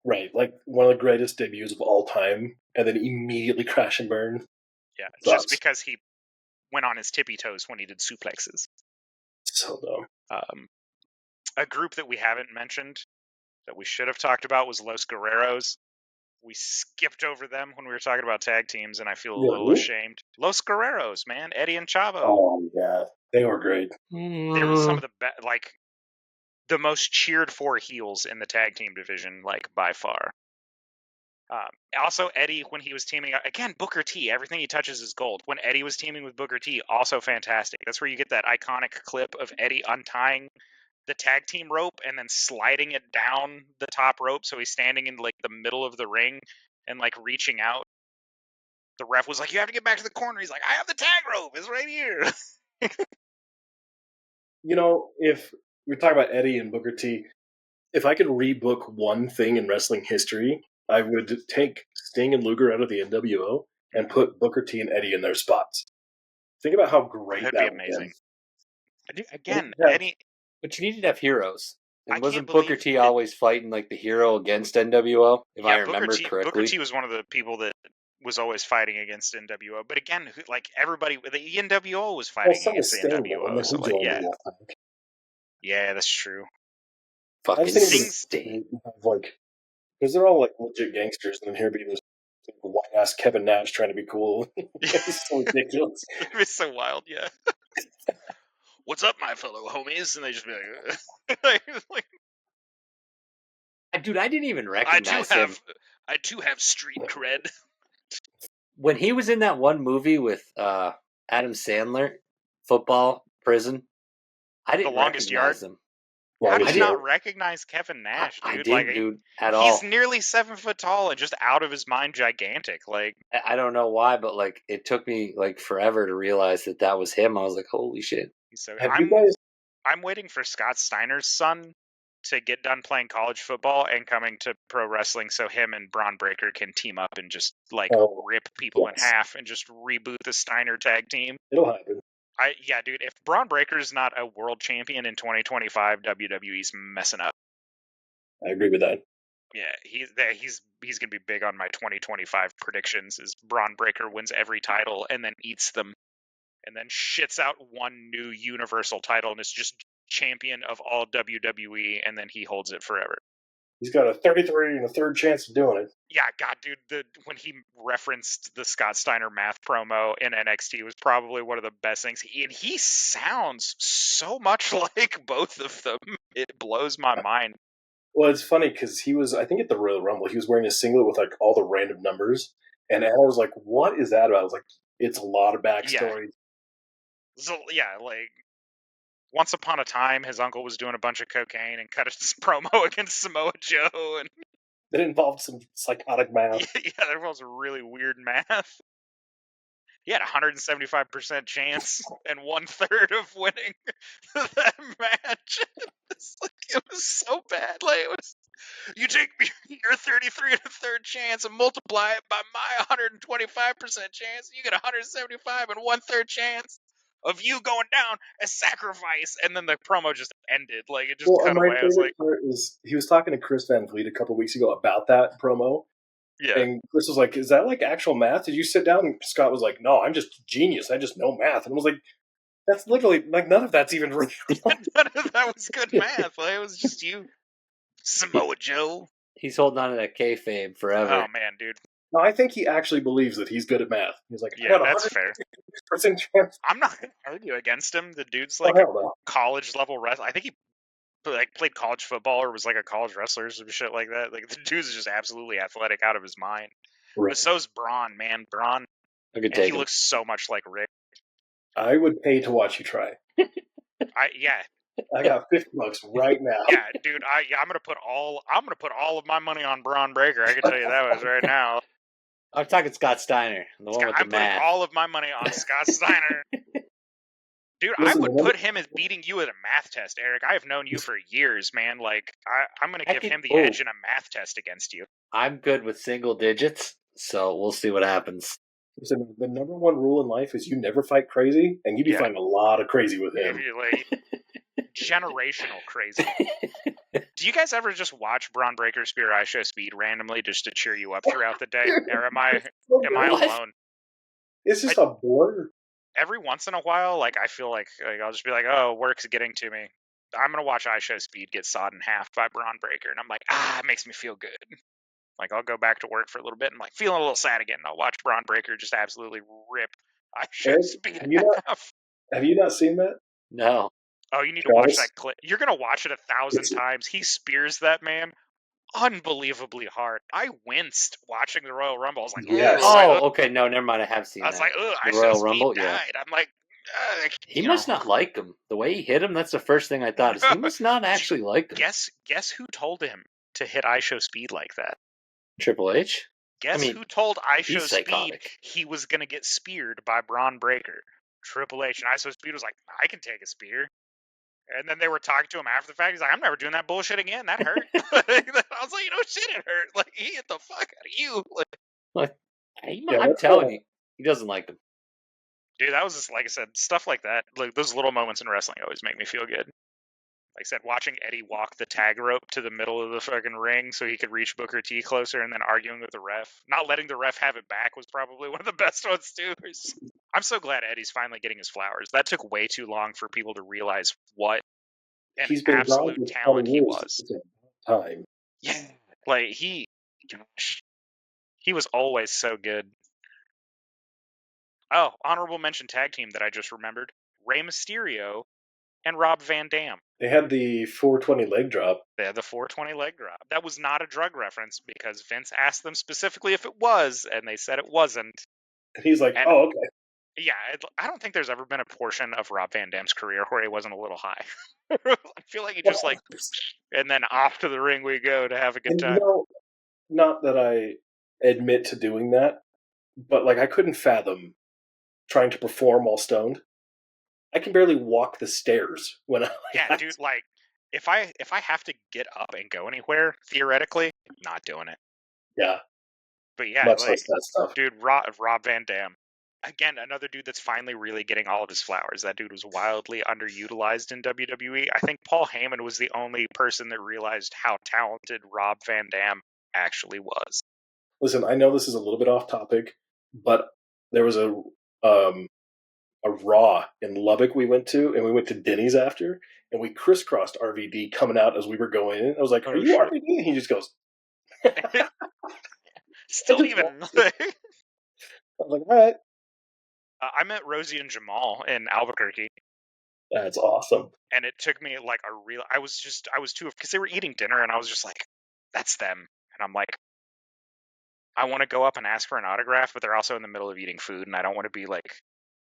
Right, like one of the greatest debuts of all time, and then immediately crash and burn. Yeah, Sucks. just because he went on his tippy toes when he did suplexes. So dumb. A group that we haven't mentioned that we should have talked about was Los Guerreros. We skipped over them when we were talking about tag teams, and I feel a little ashamed. Los Guerreros, man, Eddie and Chavo. Oh yeah, they were great. They were some of the best, like the most cheered for heels in the tag team division, like by far. Also, Eddie, when he was teaming up, again, Booker T, everything he touches is gold. When Eddie was teaming with Booker T, also fantastic. That's where you get that iconic clip of Eddie untying the tag team rope and then sliding it down the top rope. So he's standing in like the middle of the ring and like reaching out. The ref was like, you have to get back to the corner. He's like, I have the tag rope. It's right here. You know, if we're talking about Eddie and Booker T, if I could rebook one thing in wrestling history, I would take Sting and Luger out of the NWO and put Booker T and Eddie in their spots. Think about how great That'd that be would amazing. be. Again, Yeah. Eddie. But you needed to have heroes. I And can't wasn't Booker believe T it- always fighting like the hero against NWO? If I remember correctly. Booker T was one of the people that was always fighting against NWO. But again, like everybody, the NWO was Well, fighting so was against the Sting, though, and NWO. then So he like, joined yeah, the Wolfpack. yeah, that's true. Fucking I just think Sting. like, because they're all like legit gangsters, and then here be this white ass Kevin Nash trying to be cool. It's so ridiculous. It's so wild, yeah. What's up, my fellow homies? And they just be like, Dude, I didn't even I recognize him. too have street cred. When he was in that one movie with Adam Sandler, Football Prison, I didn't Longest recognize Yard? him. How did Longest you Yard. not recognize Kevin Nash, dude? I didn't, like, dude, at all. He's nearly 7 foot tall and just out of his mind gigantic. Like, I don't know why, but like it took me like forever to realize that was him. I was like, holy shit. so Have you guys? I'm waiting for Scott Steiner's son to get done playing college football and coming to pro wrestling so him and Braun Breaker can team up and just like rip people in half and just reboot the Steiner tag team. It'll happen. Yeah, dude, if Braun Breaker's not a world champion in 2025, WWE's messing up. I agree with that. Yeah, he's gonna be big on my 2025 predictions. Is Braun Breaker wins every title and then eats them, and then shits out one new Universal title and is just champion of all WWE, and then he holds it forever. He's got a 33 and a third chance of doing it. Yeah, God, dude, when he referenced the Scott Steiner math promo in NXT was probably one of the best things. And he sounds so much like both of them. It blows my mind. Well, it's funny because he was, I think, at the Royal Rumble. He was wearing a singlet with like all the random numbers, and Anna was like, "What is that about?" I was like, "It's a lot of backstory." So yeah, like once upon a time, his uncle was doing a bunch of cocaine and cut his promo against Samoa Joe, and It involved some psychotic math. yeah, there was a really weird math. He had a 175% chance and 1/3 of winning that match. It was so bad. Like, it was, you take your 33 and a third chance and multiply it by my 125% chance, you get 175 and 1/3 chance of you going down as sacrifice. And then the promo just ended. Like, it just cut My away. I was like, favorite part is he was talking to Chris Van Vliet a couple weeks ago about that promo. yeah. And Chris was like, "Is that like actual math? Did you sit down?" And Scott was like, "No, I'm just a genius. I just know math." And I was like, "That's literally like none of that's even real." None of that was good math. Like, it was just you, Samoa Joe. He's holding on to that kayfabe forever. Oh man, dude. No, I think he actually believes that he's good at math. He's like, Yeah, that's fair. percent chance. I'm not gonna argue against him. The dude's Oh, like hell no. college level wrestler. I think he played college football or was like a college wrestler or some shit like that. Like the dude's just absolutely athletic out of his mind. Right. But so's Braun, man. Braun, I could and take he him. looks so much like Rick. I would pay to watch you try. Yeah, I got $50 right now. yeah, dude. I'm gonna put all of my money on Braun Breaker. I can tell you that was right now. I'm talking Scott Steiner, the one with the I'm putting math. all of my money on Scott Steiner. Dude, Listen, I would put him as beating you at a math test, Eric. I have known you for years, man. Like, I'm going to give him the edge in a math test against you. I'm good with single digits, so we'll see what happens. Listen, the number one rule in life is you never fight crazy, and you'd be fighting a lot of crazy with him. Like, generational crazy. Do you guys ever just watch Braun Breaker Spear I Show Speed randomly just to cheer you up throughout the day? Or am I alone? It's just a blur. Every once in a while, like I feel like I'll just be like, oh, work's getting to me. I'm gonna watch I Show Speed get sawed in half by Braun Breaker, and I'm like, it makes me feel good. Like I'll go back to work for a little bit and like feeling a little sad again. And I'll watch Braun Breaker just absolutely rip I Show Speed in half. Have you not seen that? No. Oh, you need to watch that clip. You're gonna watch it 1,000 times. He spears that man unbelievably hard. I winced watching the Royal Rumble. I was like, yes. Okay, no, never mind. I have seen that. I was like, the Royal Rumble, died. Yeah. I'm like, he must not like him. The way he hit him, that's the first thing I thought. Is he must not actually like him. Guess who told him to hit I Show Speed like that? Triple H? Guess who told I Show Speed psychotic. he was going to get speared by Braun Breaker? Triple H. And I Show Speed was like, I can take a spear. And then they were talking to him after the fact. He's like, I'm never doing that bullshit again. That hurt. I was like, shit, it hurt. Like, he hit the fuck out of you. I'm telling you, he doesn't like him. Dude, that was just, like I said, stuff like that. Like, those little moments in wrestling always make me feel good. Like I said, watching Eddie walk the tag rope to the middle of the fucking ring so he could reach Booker T closer and then arguing with the ref. Not letting the ref have it back was probably one of the best ones, too. I'm so glad Eddie's finally getting his flowers. That took way too long for people to realize what an absolute talent he was. Time. Yeah. Like, he was always so good. Oh, honorable mention tag team that I just remembered. Rey Mysterio and Rob Van Dam. They had the 420 leg drop. They had the 420 leg drop. That was not a drug reference because Vince asked them specifically if it was, and they said it wasn't. And he's like, oh, okay. Yeah, I don't think there's ever been a portion of Rob Van Dam's career where he wasn't a little high. I feel like he just and then off to the ring we go to have a good time. Not that I admit to doing that, but like I couldn't fathom trying to perform while stoned. I can barely walk the stairs when I. Yeah, dude. Like, if I have to get up and go anywhere, theoretically, not doing it. Yeah. But yeah, much less that stuff. Dude, Rob Van Dam. again, another dude that's finally really getting all of his flowers. That dude was wildly underutilized in WWE. I think Paul Heyman was the only person that realized how talented Rob Van Dam actually was. Listen, I know this is a little bit off topic, but there was a Raw in Lubbock we went to, and we went to Denny's after, and we crisscrossed RVD coming out as we were going in. I was like, Oh, "Are you shit. RVD?" And he just goes, Still even. I was like, "All right, I met Rosie and Jamal in Albuquerque, that's awesome." and it took me like a real. I was too, because they were eating dinner, and I was just like, "That's them," and I'm like, I want to go up and ask for an autograph, but they're also in the middle of eating food, and I don't want to be like.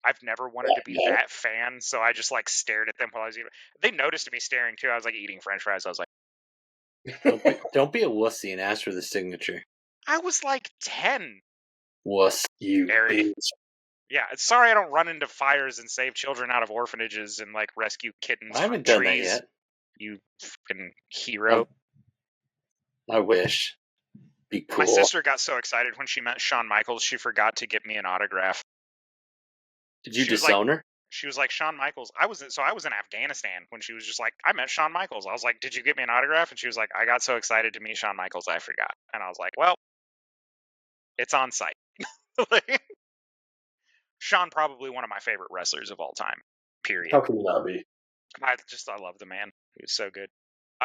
I've never wanted to be that fan, so I just like stared at them while I was eating. They noticed me staring too. I was like eating French fries. I was like, Don't be a wussy and ask for the signature. I was like 10. Wuss. You Eric. bitch. Yeah, sorry I don't run into fires and save children out of orphanages and like rescue kittens I from haven't done that trees. yet. You fucking hero. I wish. Be cool. My sister got so excited when she met Shawn Michaels, she forgot to get me an autograph. Did you She was disown her? She was like, Shawn Michaels. I was in Afghanistan when she was just like, I met Shawn Michaels. I was like, did you get me an autograph? And she was like, I got so excited to meet Shawn Michaels, I forgot. And I was like, well, it's on site. Like, Shawn, probably one of my favorite wrestlers of all time. Period. How can you not be? I love the man. He was so good.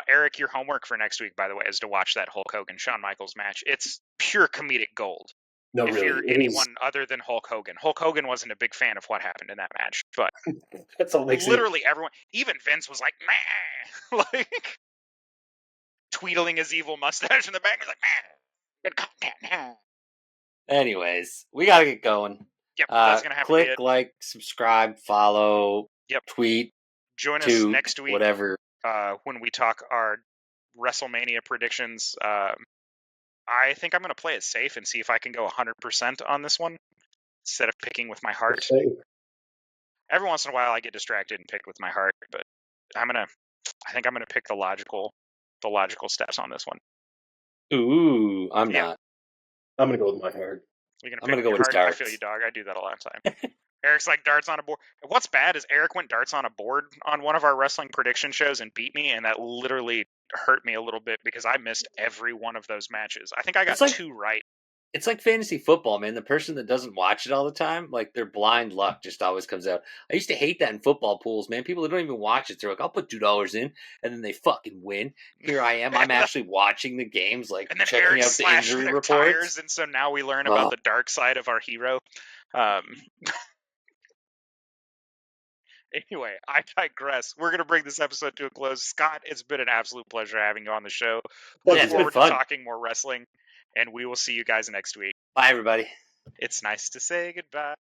Eric, your homework for next week, by the way, is to watch that Hulk Hogan Shawn Michaels match. It's pure comedic gold. No, if really, you're it anyone is. other than Hulk Hogan wasn't a big fan of what happened in that match, but That's all makes literally everyone, even Vince was like, "Meh," like tweedling his evil mustache in the back. He's like, "Meh, good content." Anyways, we gotta get going. Yep, that's gonna have to be click, it. like, subscribe, follow, Yep. tweet, Join us next week, whatever. When we talk our WrestleMania predictions. I think I'm gonna play it safe and see if I can go 100% on this one instead of picking with my heart. Okay. Every once in a while, I get distracted and pick with my heart, but I think I'm gonna pick the logical steps on this one. Ooh, I'm not. I'm gonna go with my heart. You're gonna I'm pick gonna go your with heart. darts. I feel you, dog. I do that a lot of time. Eric's like darts on a board. What's bad is Eric went darts on a board on one of our wrestling prediction shows and beat me, and that literally hurt me a little bit because I missed every one of those matches. I think I got It's like- 2 right. It's like fantasy football, man. The person that doesn't watch it all the time, like their blind luck just always comes out. I used to hate that in football pools, man. People that don't even watch it, they're like, I'll put $2 in, and then they fucking win. Here I am. I'm actually watching the games, like And then checking Eric out the slashed injury their reports. tires, and so now we learn about the dark side of our hero. Anyway, I digress. We're going to bring this episode to a close. Scott, it's been an absolute pleasure having you on the show. Look Yeah, it's been forward to fun. talking more wrestling, and we will see you guys next week. Bye, everybody. It's nice to say goodbye.